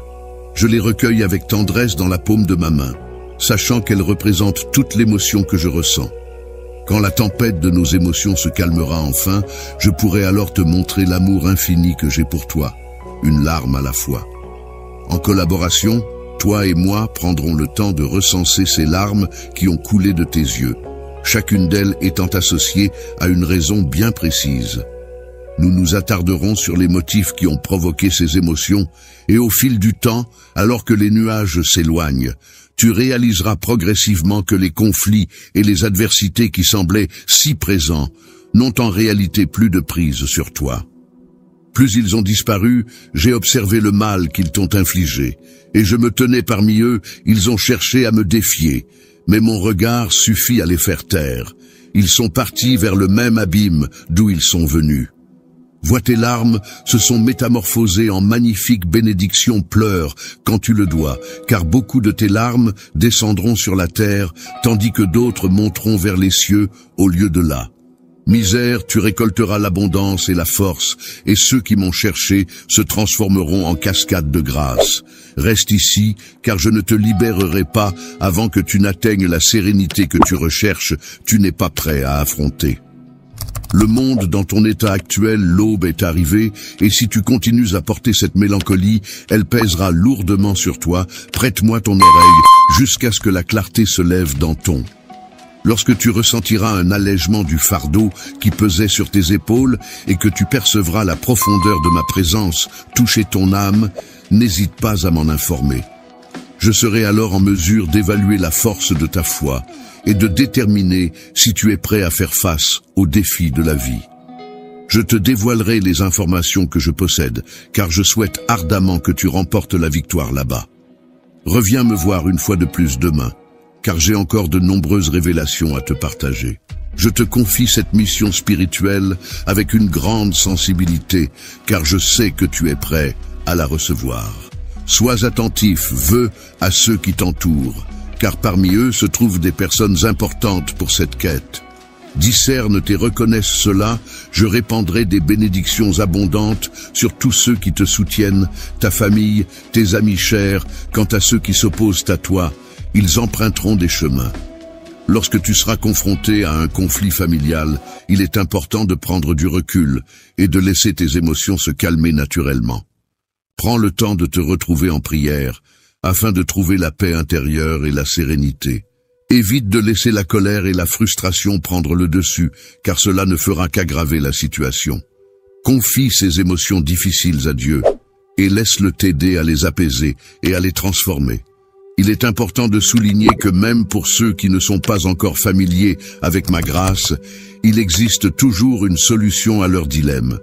Je les recueille avec tendresse dans la paume de ma main, sachant qu'elles représentent toute l'émotion que je ressens. Quand la tempête de nos émotions se calmera enfin, je pourrai alors te montrer l'amour infini que j'ai pour toi, une larme à la fois. En collaboration, toi et moi prendrons le temps de recenser ces larmes qui ont coulé de tes yeux, chacune d'elles étant associée à une raison bien précise. Nous nous attarderons sur les motifs qui ont provoqué ces émotions, et au fil du temps, alors que les nuages s'éloignent, tu réaliseras progressivement que les conflits et les adversités qui semblaient si présents n'ont en réalité plus de prise sur toi. Plus ils ont disparu, j'ai observé le mal qu'ils t'ont infligé, et je me tenais parmi eux, ils ont cherché à me défier, mais mon regard suffit à les faire taire. Ils sont partis vers le même abîme d'où ils sont venus. Vois tes larmes se sont métamorphosées en magnifiques bénédictions. Pleure quand tu le dois, car beaucoup de tes larmes descendront sur la terre, tandis que d'autres monteront vers les cieux au lieu de là. Misère, tu récolteras l'abondance et la force, et ceux qui m'ont cherché se transformeront en cascades de grâce. Reste ici, car je ne te libérerai pas avant que tu n'atteignes la sérénité que tu recherches. Tu n'es pas prêt à affronter le monde dans ton état actuel. L'aube est arrivée, et si tu continues à porter cette mélancolie, elle pèsera lourdement sur toi. Prête-moi ton oreille jusqu'à ce que la clarté se lève dans ton. Lorsque tu ressentiras un allègement du fardeau qui pesait sur tes épaules et que tu percevras la profondeur de ma présence toucher ton âme, n'hésite pas à m'en informer. Je serai alors en mesure d'évaluer la force de ta foi et de déterminer si tu es prêt à faire face aux défis de la vie. Je te dévoilerai les informations que je possède, car je souhaite ardemment que tu remportes la victoire là-bas. Reviens me voir une fois de plus demain, car j'ai encore de nombreuses révélations à te partager. Je te confie cette mission spirituelle avec une grande sensibilité, car je sais que tu es prêt à la recevoir. Sois attentif, veux à ceux qui t'entourent, car parmi eux se trouvent des personnes importantes pour cette quête. Discerne et reconnaisse cela, je répandrai des bénédictions abondantes sur tous ceux qui te soutiennent, ta famille, tes amis chers. Quant à ceux qui s'opposent à toi, ils emprunteront des chemins. Lorsque tu seras confronté à un conflit familial, il est important de prendre du recul et de laisser tes émotions se calmer naturellement. Prends le temps de te retrouver en prière, afin de trouver la paix intérieure et la sérénité. Évite de laisser la colère et la frustration prendre le dessus, car cela ne fera qu'aggraver la situation. Confie ces émotions difficiles à Dieu, et laisse-le t'aider à les apaiser et à les transformer. Il est important de souligner que même pour ceux qui ne sont pas encore familiers avec ma grâce, il existe toujours une solution à leurs dilemmes.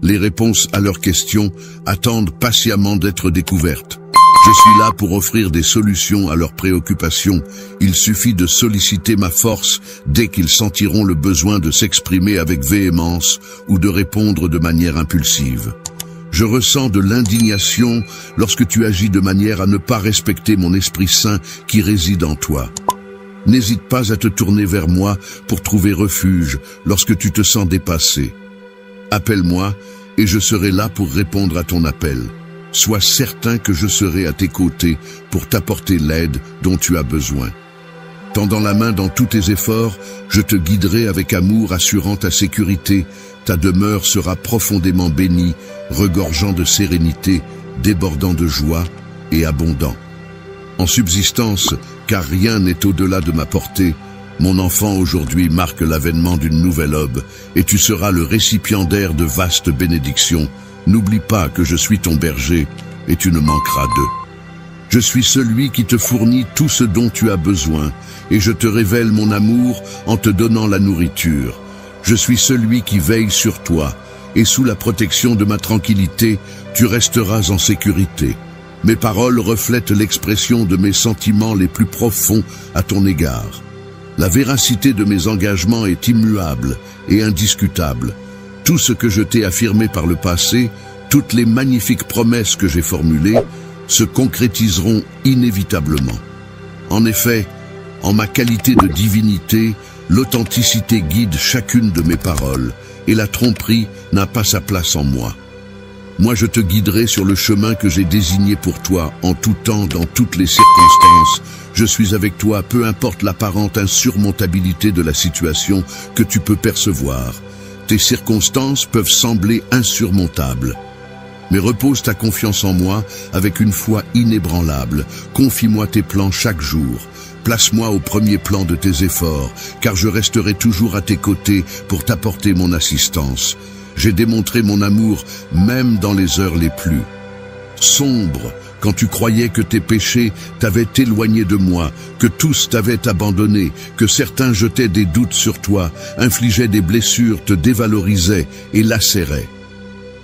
Les réponses à leurs questions attendent patiemment d'être découvertes. Je suis là pour offrir des solutions à leurs préoccupations. Il suffit de solliciter ma force dès qu'ils sentiront le besoin de s'exprimer avec véhémence ou de répondre de manière impulsive. Je ressens de l'indignation lorsque tu agis de manière à ne pas respecter mon Esprit Saint qui réside en toi. N'hésite pas à te tourner vers moi pour trouver refuge lorsque tu te sens dépassé. Appelle-moi et je serai là pour répondre à ton appel. Sois certain que je serai à tes côtés pour t'apporter l'aide dont tu as besoin. Tendant la main dans tous tes efforts, je te guiderai avec amour, assurant ta sécurité. Ta demeure sera profondément bénie, regorgeant de sérénité, débordant de joie et abondant. En subsistance, car rien n'est au-delà de ma portée, mon enfant aujourd'hui marque l'avènement d'une nouvelle aube, et tu seras le récipiendaire de vastes bénédictions. N'oublie pas que je suis ton berger, et tu ne manqueras d'eux. Je suis celui qui te fournit tout ce dont tu as besoin, et je te révèle mon amour en te donnant la nourriture. Je suis celui qui veille sur toi, et sous la protection de ma tranquillité, tu resteras en sécurité. Mes paroles reflètent l'expression de mes sentiments les plus profonds à ton égard. La véracité de mes engagements est immuable et indiscutable. Tout ce que je t'ai affirmé par le passé, toutes les magnifiques promesses que j'ai formulées, se concrétiseront inévitablement. En effet, en ma qualité de divinité, l'authenticité guide chacune de mes paroles, et la tromperie n'a pas sa place en moi. Moi je te guiderai sur le chemin que j'ai désigné pour toi, en tout temps, dans toutes les circonstances. Je suis avec toi, peu importe l'apparente insurmontabilité de la situation que tu peux percevoir. Tes circonstances peuvent sembler insurmontables. Mais repose ta confiance en moi avec une foi inébranlable. Confie-moi tes plans chaque jour. Place-moi au premier plan de tes efforts, car je resterai toujours à tes côtés pour t'apporter mon assistance. J'ai démontré mon amour même dans les heures les plus sombres, quand tu croyais que tes péchés t'avaient éloigné de moi, que tous t'avaient abandonné, que certains jetaient des doutes sur toi, infligeaient des blessures, te dévalorisaient et lacéraient.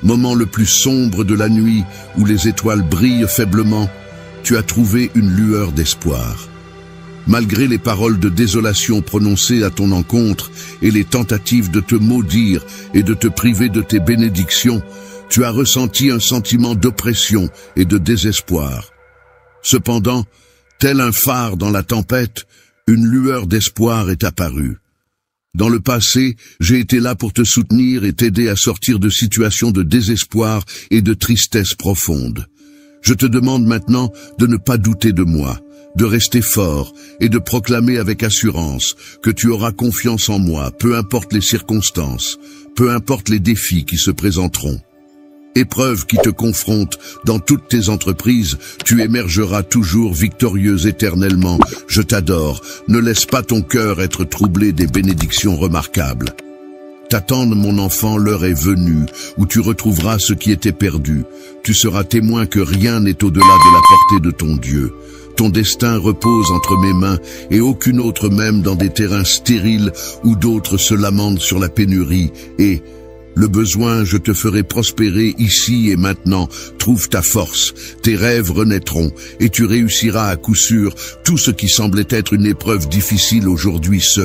Moment le plus sombre de la nuit, où les étoiles brillent faiblement, tu as trouvé une lueur d'espoir. Malgré les paroles de désolation prononcées à ton encontre et les tentatives de te maudire et de te priver de tes bénédictions, tu as ressenti un sentiment d'oppression et de désespoir. Cependant, tel un phare dans la tempête, une lueur d'espoir est apparue. Dans le passé, j'ai été là pour te soutenir et t'aider à sortir de situations de désespoir et de tristesse profonde. Je te demande maintenant de ne pas douter de moi, de rester fort et de proclamer avec assurance que tu auras confiance en moi, peu importe les circonstances, peu importe les défis qui se présenteront. Épreuve qui te confronte dans toutes tes entreprises, tu émergeras toujours victorieux éternellement. Je t'adore, ne laisse pas ton cœur être troublé des bénédictions remarquables. T'attendre, mon enfant, l'heure est venue, où tu retrouveras ce qui était perdu. Tu seras témoin que rien n'est au-delà de la portée de ton Dieu. Ton destin repose entre mes mains, et aucune autre même dans des terrains stériles où d'autres se lamentent sur la pénurie. Et le besoin, je te ferai prospérer ici et maintenant. Trouve ta force, tes rêves renaîtront, et tu réussiras à coup sûr. Tout ce qui semblait être une épreuve difficile aujourd'hui se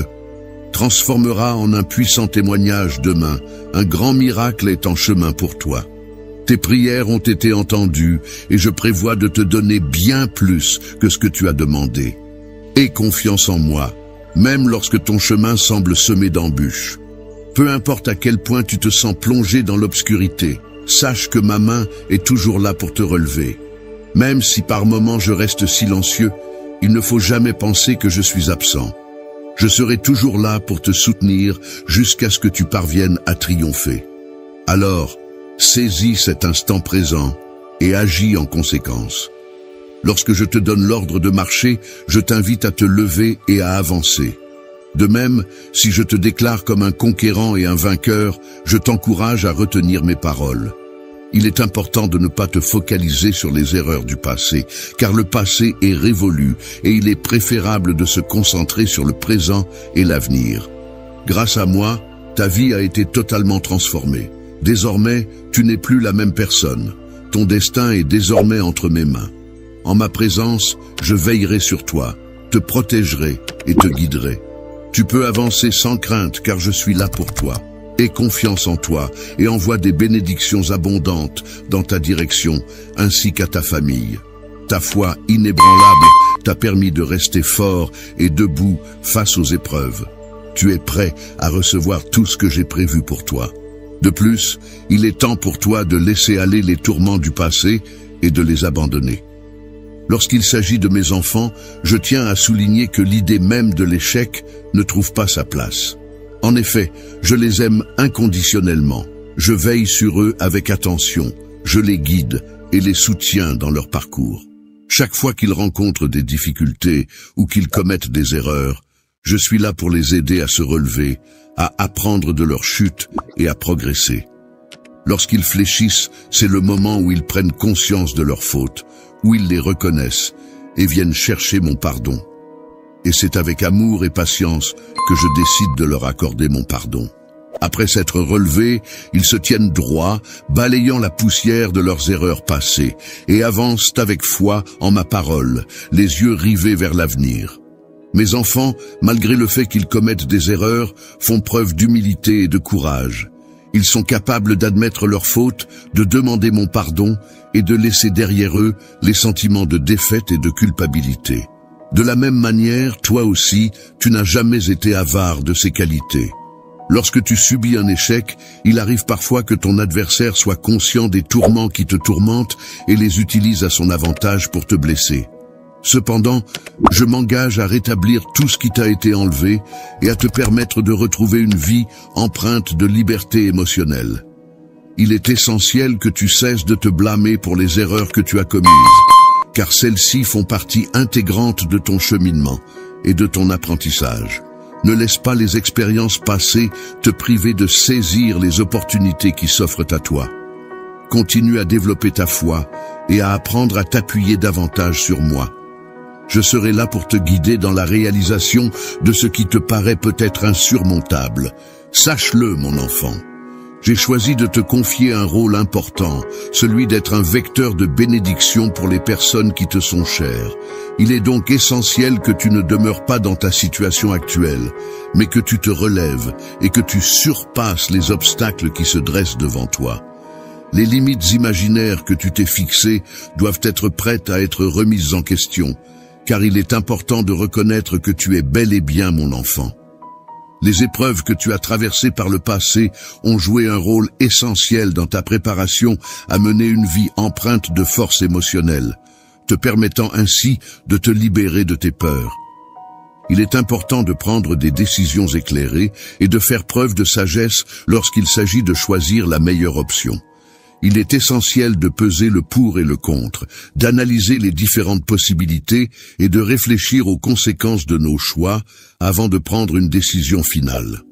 transformera en un puissant témoignage demain. Un grand miracle est en chemin pour toi. Tes prières ont été entendues, et je prévois de te donner bien plus que ce que tu as demandé. Aie confiance en moi, même lorsque ton chemin semble semé d'embûches. Peu importe à quel point tu te sens plongé dans l'obscurité, sache que ma main est toujours là pour te relever. Même si par moments je reste silencieux, il ne faut jamais penser que je suis absent. Je serai toujours là pour te soutenir jusqu'à ce que tu parviennes à triompher. Alors, saisis cet instant présent et agis en conséquence. Lorsque je te donne l'ordre de marcher, je t'invite à te lever et à avancer. De même, si je te déclare comme un conquérant et un vainqueur, je t'encourage à retenir mes paroles. Il est important de ne pas te focaliser sur les erreurs du passé, car le passé est révolu et il est préférable de se concentrer sur le présent et l'avenir. Grâce à moi, ta vie a été totalement transformée. Désormais, tu n'es plus la même personne. Ton destin est désormais entre mes mains. En ma présence, je veillerai sur toi, te protégerai et te guiderai. Tu peux avancer sans crainte car je suis là pour toi. Aie confiance en toi et envoie des bénédictions abondantes dans ta direction ainsi qu'à ta famille. Ta foi inébranlable t'a permis de rester fort et debout face aux épreuves. Tu es prêt à recevoir tout ce que j'ai prévu pour toi. De plus, il est temps pour toi de laisser aller les tourments du passé et de les abandonner. Lorsqu'il s'agit de mes enfants, je tiens à souligner que l'idée même de l'échec ne trouve pas sa place. En effet, je les aime inconditionnellement. Je veille sur eux avec attention, je les guide et les soutiens dans leur parcours. Chaque fois qu'ils rencontrent des difficultés ou qu'ils commettent des erreurs, je suis là pour les aider à se relever, à apprendre de leur chute et à progresser. Lorsqu'ils fléchissent, c'est le moment où ils prennent conscience de leurs fautes, où ils les reconnaissent et viennent chercher mon pardon. Et c'est avec amour et patience que je décide de leur accorder mon pardon. Après s'être relevés, ils se tiennent droits, balayant la poussière de leurs erreurs passées, et avancent avec foi en ma parole, les yeux rivés vers l'avenir. Mes enfants, malgré le fait qu'ils commettent des erreurs, font preuve d'humilité et de courage. Ils sont capables d'admettre leurs fautes, de demander mon pardon et de laisser derrière eux les sentiments de défaite et de culpabilité. De la même manière, toi aussi, tu n'as jamais été avare de ces qualités. Lorsque tu subis un échec, il arrive parfois que ton adversaire soit conscient des tourments qui te tourmentent et les utilise à son avantage pour te blesser. Cependant, je m'engage à rétablir tout ce qui t'a été enlevé et à te permettre de retrouver une vie empreinte de liberté émotionnelle. Il est essentiel que tu cesses de te blâmer pour les erreurs que tu as commises, car celles-ci font partie intégrante de ton cheminement et de ton apprentissage. Ne laisse pas les expériences passées te priver de saisir les opportunités qui s'offrent à toi. Continue à développer ta foi et à apprendre à t'appuyer davantage sur moi. Je serai là pour te guider dans la réalisation de ce qui te paraît peut-être insurmontable. Sache-le, mon enfant. J'ai choisi de te confier un rôle important, celui d'être un vecteur de bénédiction pour les personnes qui te sont chères. Il est donc essentiel que tu ne demeures pas dans ta situation actuelle, mais que tu te relèves et que tu surpasses les obstacles qui se dressent devant toi. Les limites imaginaires que tu t'es fixées doivent être prêtes à être remises en question, car il est important de reconnaître que tu es bel et bien mon enfant. Les épreuves que tu as traversées par le passé ont joué un rôle essentiel dans ta préparation à mener une vie empreinte de force émotionnelle, te permettant ainsi de te libérer de tes peurs. Il est important de prendre des décisions éclairées et de faire preuve de sagesse lorsqu'il s'agit de choisir la meilleure option. Il est essentiel de peser le pour et le contre, d'analyser les différentes possibilités et de réfléchir aux conséquences de nos choix avant de prendre une décision finale.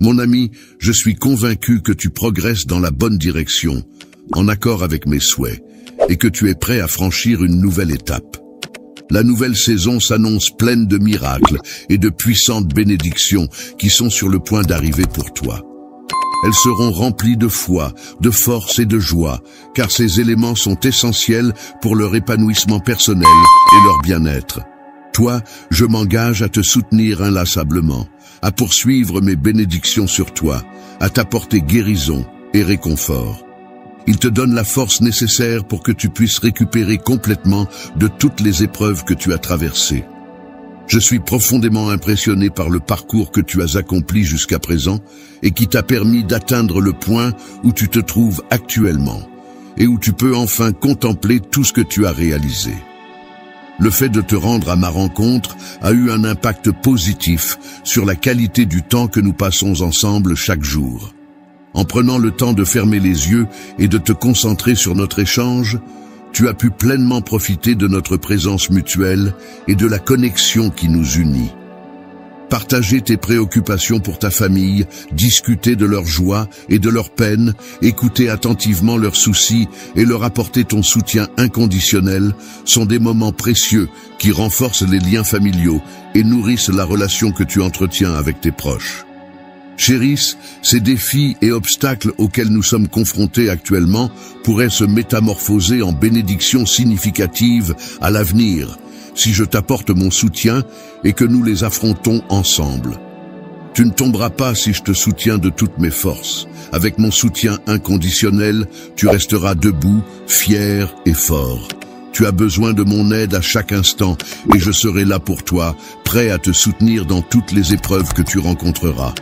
Mon ami, je suis convaincu que tu progresses dans la bonne direction, en accord avec mes souhaits, et que tu es prêt à franchir une nouvelle étape. La nouvelle saison s'annonce pleine de miracles et de puissantes bénédictions qui sont sur le point d'arriver pour toi. Elles seront remplies de foi, de force et de joie, car ces éléments sont essentiels pour leur épanouissement personnel et leur bien-être. Toi, je m'engage à te soutenir inlassablement, à poursuivre mes bénédictions sur toi, à t'apporter guérison et réconfort. Il te donne la force nécessaire pour que tu puisses récupérer complètement de toutes les épreuves que tu as traversées. Je suis profondément impressionné par le parcours que tu as accompli jusqu'à présent et qui t'a permis d'atteindre le point où tu te trouves actuellement et où tu peux enfin contempler tout ce que tu as réalisé. Le fait de te rendre à ma rencontre a eu un impact positif sur la qualité du temps que nous passons ensemble chaque jour. En prenant le temps de fermer les yeux et de te concentrer sur notre échange, tu as pu pleinement profiter de notre présence mutuelle et de la connexion qui nous unit. Partager tes préoccupations pour ta famille, discuter de leurs joies et de leurs peines, écouter attentivement leurs soucis et leur apporter ton soutien inconditionnel sont des moments précieux qui renforcent les liens familiaux et nourrissent la relation que tu entretiens avec tes proches. Chéris, ces défis et obstacles auxquels nous sommes confrontés actuellement pourraient se métamorphoser en bénédictions significatives à l'avenir, si je t'apporte mon soutien et que nous les affrontons ensemble. Tu ne tomberas pas si je te soutiens de toutes mes forces. Avec mon soutien inconditionnel, tu resteras debout, fier et fort. Tu as besoin de mon aide à chaque instant et je serai là pour toi, prêt à te soutenir dans toutes les épreuves que tu rencontreras.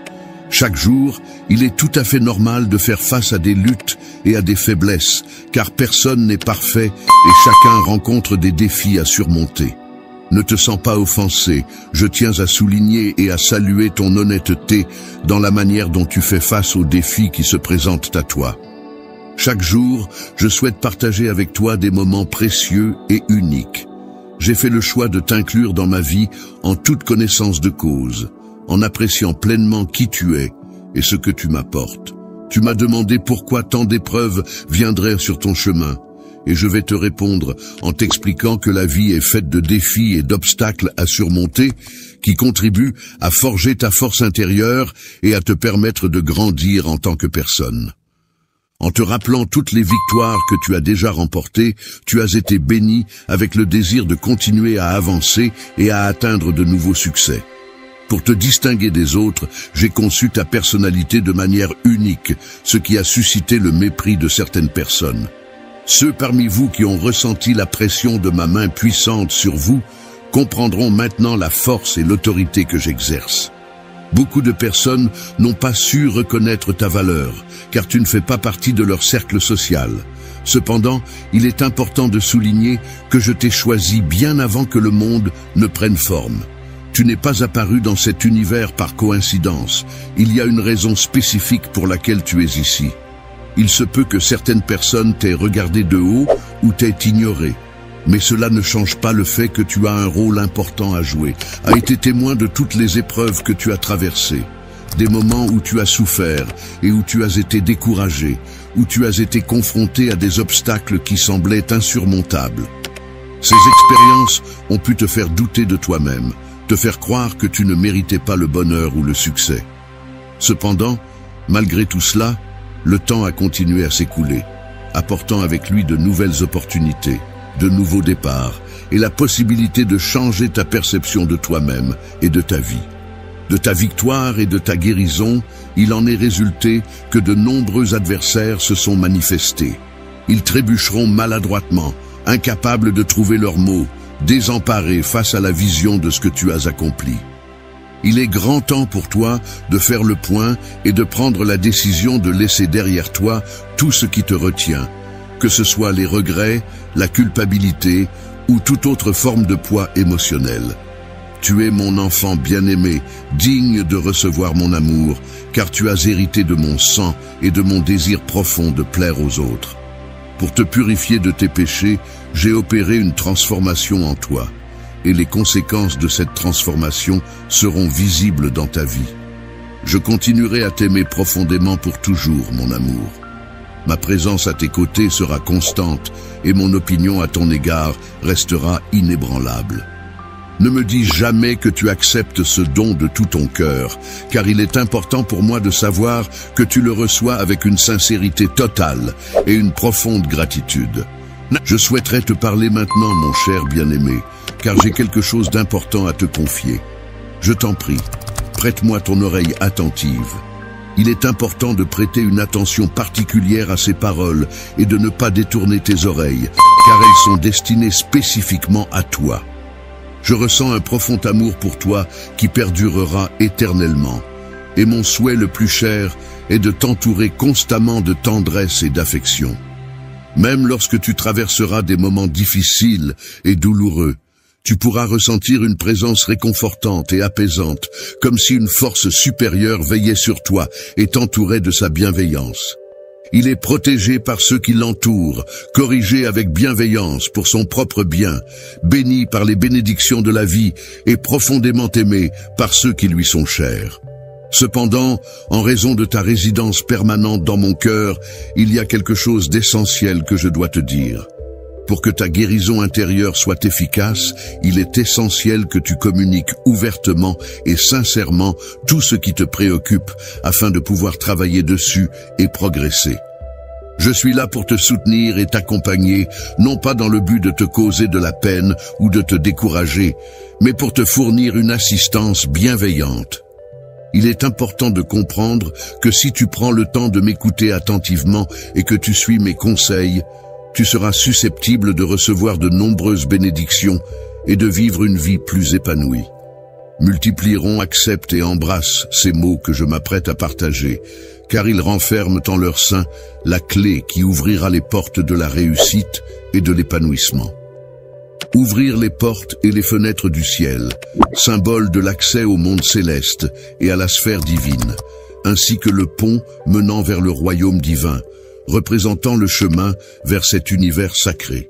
Chaque jour, il est tout à fait normal de faire face à des luttes et à des faiblesses, car personne n'est parfait et chacun rencontre des défis à surmonter. Ne te sens pas offensé, je tiens à souligner et à saluer ton honnêteté dans la manière dont tu fais face aux défis qui se présentent à toi. Chaque jour, je souhaite partager avec toi des moments précieux et uniques. J'ai fait le choix de t'inclure dans ma vie en toute connaissance de cause, en appréciant pleinement qui tu es et ce que tu m'apportes. Tu m'as demandé pourquoi tant d'épreuves viendraient sur ton chemin, et je vais te répondre en t'expliquant que la vie est faite de défis et d'obstacles à surmonter qui contribuent à forger ta force intérieure et à te permettre de grandir en tant que personne. En te rappelant toutes les victoires que tu as déjà remportées, tu as été béni avec le désir de continuer à avancer et à atteindre de nouveaux succès. Pour te distinguer des autres, j'ai conçu ta personnalité de manière unique, ce qui a suscité le mépris de certaines personnes. Ceux parmi vous qui ont ressenti la pression de ma main puissante sur vous comprendront maintenant la force et l'autorité que j'exerce. Beaucoup de personnes n'ont pas su reconnaître ta valeur, car tu ne fais pas partie de leur cercle social. Cependant, il est important de souligner que je t'ai choisi bien avant que le monde ne prenne forme. Tu n'es pas apparu dans cet univers par coïncidence. Il y a une raison spécifique pour laquelle tu es ici. Il se peut que certaines personnes t'aient regardé de haut ou t'aient ignoré. Mais cela ne change pas le fait que tu as un rôle important à jouer, a été témoin de toutes les épreuves que tu as traversées, des moments où tu as souffert et où tu as été découragé, où tu as été confronté à des obstacles qui semblaient insurmontables. Ces expériences ont pu te faire douter de toi-même, te faire croire que tu ne méritais pas le bonheur ou le succès. Cependant, malgré tout cela, le temps a continué à s'écouler, apportant avec lui de nouvelles opportunités, de nouveaux départs et la possibilité de changer ta perception de toi-même et de ta vie. De ta victoire et de ta guérison, il en est résulté que de nombreux adversaires se sont manifestés. Ils trébucheront maladroitement, incapables de trouver leurs mots, désemparés face à la vision de ce que tu as accompli. Il est grand temps pour toi de faire le point et de prendre la décision de laisser derrière toi tout ce qui te retient, que ce soit les regrets, la culpabilité ou toute autre forme de poids émotionnel. Tu es mon enfant bien-aimé, digne de recevoir mon amour, car tu as hérité de mon sang et de mon désir profond de plaire aux autres. Pour te purifier de tes péchés, j'ai opéré une transformation en toi, et les conséquences de cette transformation seront visibles dans ta vie. Je continuerai à t'aimer profondément pour toujours, mon amour. Ma présence à tes côtés sera constante et mon opinion à ton égard restera inébranlable. Ne me dis jamais que tu acceptes ce don de tout ton cœur, car il est important pour moi de savoir que tu le reçois avec une sincérité totale et une profonde gratitude. Je souhaiterais te parler maintenant, mon cher bien-aimé, car j'ai quelque chose d'important à te confier. Je t'en prie, prête-moi ton oreille attentive. Il est important de prêter une attention particulière à ces paroles et de ne pas détourner tes oreilles, car elles sont destinées spécifiquement à toi. Je ressens un profond amour pour toi qui perdurera éternellement, et mon souhait le plus cher est de t'entourer constamment de tendresse et d'affection. Même lorsque tu traverseras des moments difficiles et douloureux, tu pourras ressentir une présence réconfortante et apaisante, comme si une force supérieure veillait sur toi et t'entourait de sa bienveillance. Il est protégé par ceux qui l'entourent, corrigé avec bienveillance pour son propre bien, béni par les bénédictions de la vie et profondément aimé par ceux qui lui sont chers. Cependant, en raison de ta résidence permanente dans mon cœur, il y a quelque chose d'essentiel que je dois te dire. Pour que ta guérison intérieure soit efficace, il est essentiel que tu communiques ouvertement et sincèrement tout ce qui te préoccupe afin de pouvoir travailler dessus et progresser. Je suis là pour te soutenir et t'accompagner, non pas dans le but de te causer de la peine ou de te décourager, mais pour te fournir une assistance bienveillante. Il est important de comprendre que si tu prends le temps de m'écouter attentivement et que tu suis mes conseils, tu seras susceptible de recevoir de nombreuses bénédictions et de vivre une vie plus épanouie. Multiplieront, accepte et embrasse ces mots que je m'apprête à partager, car ils renferment en leur sein la clé qui ouvrira les portes de la réussite et de l'épanouissement. Ouvrir les portes et les fenêtres du ciel, symbole de l'accès au monde céleste et à la sphère divine, ainsi que le pont menant vers le royaume divin, représentant le chemin vers cet univers sacré.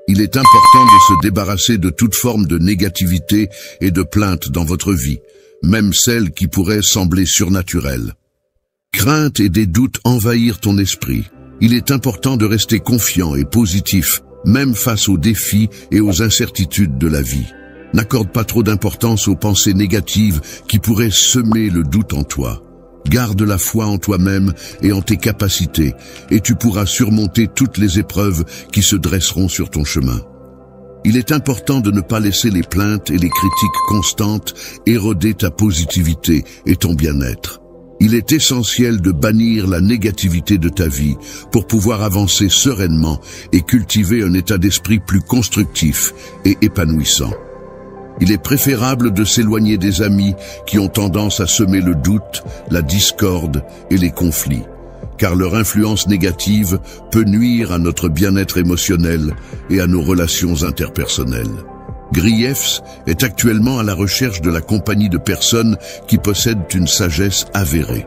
Il est important de se débarrasser de toute forme de négativité et de plainte dans votre vie, même celles qui pourraient sembler surnaturelles. Crainte et des doutes envahir ton esprit. Il est important de rester confiant et positif, même face aux défis et aux incertitudes de la vie. N'accorde pas trop d'importance aux pensées négatives qui pourraient semer le doute en toi. Garde la foi en toi-même et en tes capacités, et tu pourras surmonter toutes les épreuves qui se dresseront sur ton chemin. Il est important de ne pas laisser les plaintes et les critiques constantes éroder ta positivité et ton bien-être. Il est essentiel de bannir la négativité de ta vie pour pouvoir avancer sereinement et cultiver un état d'esprit plus constructif et épanouissant. Il est préférable de s'éloigner des amis qui ont tendance à semer le doute, la discorde et les conflits, car leur influence négative peut nuire à notre bien-être émotionnel et à nos relations interpersonnelles. Griefs est actuellement à la recherche de la compagnie de personnes qui possèdent une sagesse avérée.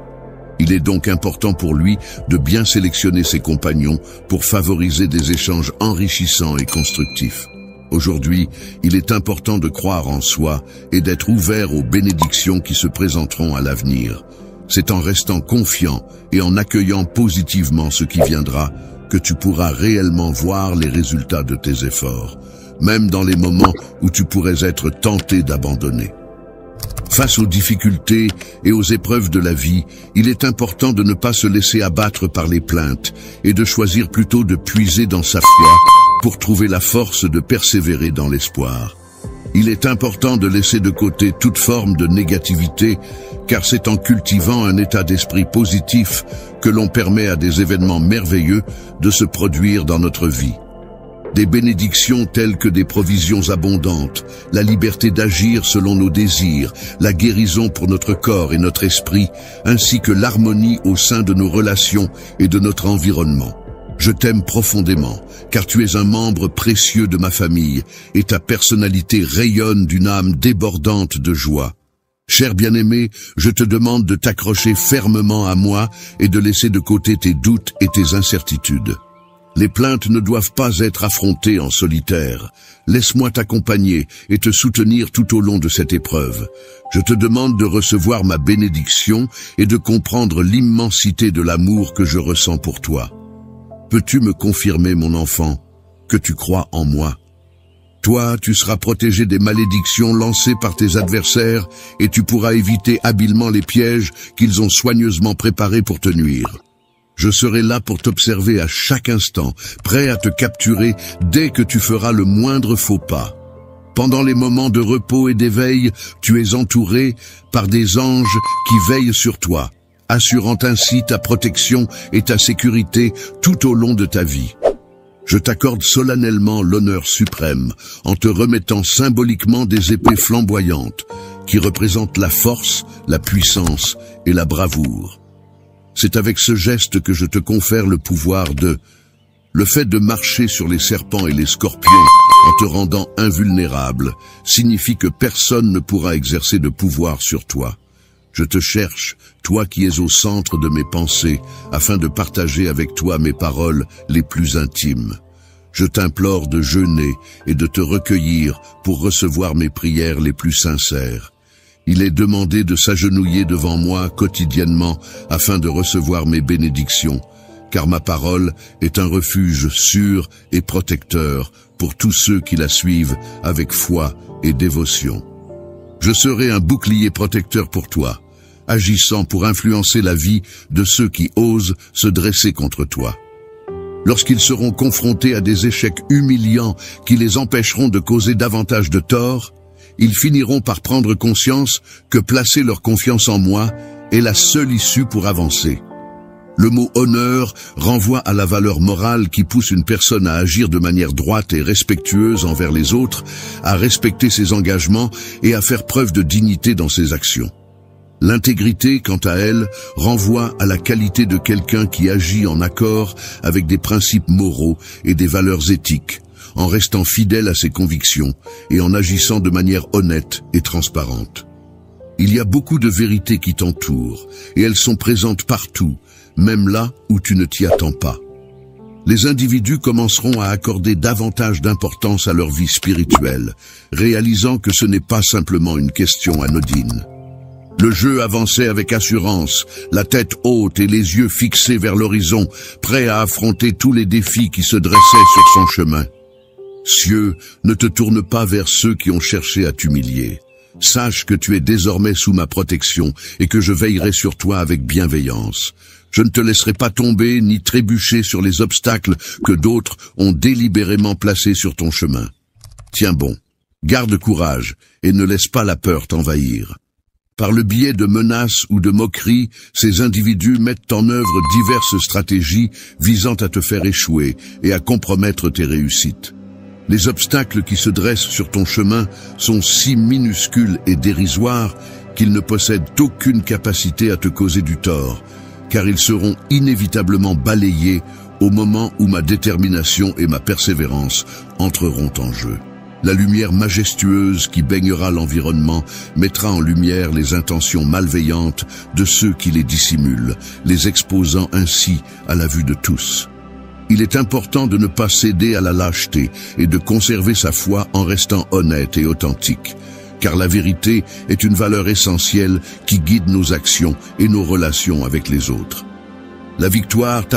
Il est donc important pour lui de bien sélectionner ses compagnons pour favoriser des échanges enrichissants et constructifs. Aujourd'hui, il est important de croire en soi et d'être ouvert aux bénédictions qui se présenteront à l'avenir. C'est en restant confiant et en accueillant positivement ce qui viendra que tu pourras réellement voir les résultats de tes efforts, même dans les moments où tu pourrais être tenté d'abandonner. Face aux difficultés et aux épreuves de la vie, il est important de ne pas se laisser abattre par les plaintes et de choisir plutôt de puiser dans sa foi pour trouver la force de persévérer dans l'espoir. Il est important de laisser de côté toute forme de négativité, car c'est en cultivant un état d'esprit positif que l'on permet à des événements merveilleux de se produire dans notre vie. Des bénédictions telles que des provisions abondantes, la liberté d'agir selon nos désirs, la guérison pour notre corps et notre esprit, ainsi que l'harmonie au sein de nos relations et de notre environnement. Je t'aime profondément, car tu es un membre précieux de ma famille, et ta personnalité rayonne d'une âme débordante de joie. Cher bien-aimé, je te demande de t'accrocher fermement à moi et de laisser de côté tes doutes et tes incertitudes. Les plaintes ne doivent pas être affrontées en solitaire. Laisse-moi t'accompagner et te soutenir tout au long de cette épreuve. Je te demande de recevoir ma bénédiction et de comprendre l'immensité de l'amour que je ressens pour toi. Peux-tu me confirmer, mon enfant, que tu crois en moi? Toi, tu seras protégé des malédictions lancées par tes adversaires et tu pourras éviter habilement les pièges qu'ils ont soigneusement préparés pour te nuire. Je serai là pour t'observer à chaque instant, prêt à te capturer dès que tu feras le moindre faux pas. Pendant les moments de repos et d'éveil, tu es entouré par des anges qui veillent sur toi, assurant ainsi ta protection et ta sécurité tout au long de ta vie. Je t'accorde solennellement l'honneur suprême en te remettant symboliquement des épées flamboyantes qui représentent la force, la puissance et la bravoure. C'est avec ce geste que je te confère le pouvoir de... Le fait de marcher sur les serpents et les scorpions en te rendant invulnérable signifie que personne ne pourra exercer de pouvoir sur toi. Je te cherche, toi qui es au centre de mes pensées, afin de partager avec toi mes paroles les plus intimes. Je t'implore de jeûner et de te recueillir pour recevoir mes prières les plus sincères. Il est demandé de s'agenouiller devant moi quotidiennement afin de recevoir mes bénédictions, car ma parole est un refuge sûr et protecteur pour tous ceux qui la suivent avec foi et dévotion. Je serai un bouclier protecteur pour toi, agissant pour influencer la vie de ceux qui osent se dresser contre toi. Lorsqu'ils seront confrontés à des échecs humiliants qui les empêcheront de causer davantage de tort, ils finiront par prendre conscience que placer leur confiance en moi est la seule issue pour avancer. Le mot honneur renvoie à la valeur morale qui pousse une personne à agir de manière droite et respectueuse envers les autres, à respecter ses engagements et à faire preuve de dignité dans ses actions. L'intégrité, quant à elle, renvoie à la qualité de quelqu'un qui agit en accord avec des principes moraux et des valeurs éthiques, en restant fidèle à ses convictions et en agissant de manière honnête et transparente. Il y a beaucoup de vérités qui t'entourent, et elles sont présentes partout, même là où tu ne t'y attends pas. Les individus commenceront à accorder davantage d'importance à leur vie spirituelle, réalisant que ce n'est pas simplement une question anodine. Le jeu avançait avec assurance, la tête haute et les yeux fixés vers l'horizon, prêt à affronter tous les défis qui se dressaient sur son chemin. Cieux, ne te tourne pas vers ceux qui ont cherché à t'humilier. Sache que tu es désormais sous ma protection et que je veillerai sur toi avec bienveillance. Je ne te laisserai pas tomber ni trébucher sur les obstacles que d'autres ont délibérément placés sur ton chemin. Tiens bon, garde courage et ne laisse pas la peur t'envahir. Par le biais de menaces ou de moqueries, ces individus mettent en œuvre diverses stratégies visant à te faire échouer et à compromettre tes réussites. Les obstacles qui se dressent sur ton chemin sont si minuscules et dérisoires qu'ils ne possèdent aucune capacité à te causer du tort, car ils seront inévitablement balayés au moment où ma détermination et ma persévérance entreront en jeu. La lumière majestueuse qui baignera l'environnement mettra en lumière les intentions malveillantes de ceux qui les dissimulent, les exposant ainsi à la vue de tous. Il est important de ne pas céder à la lâcheté et de conserver sa foi en restant honnête et authentique, car la vérité est une valeur essentielle qui guide nos actions et nos relations avec les autres. La victoire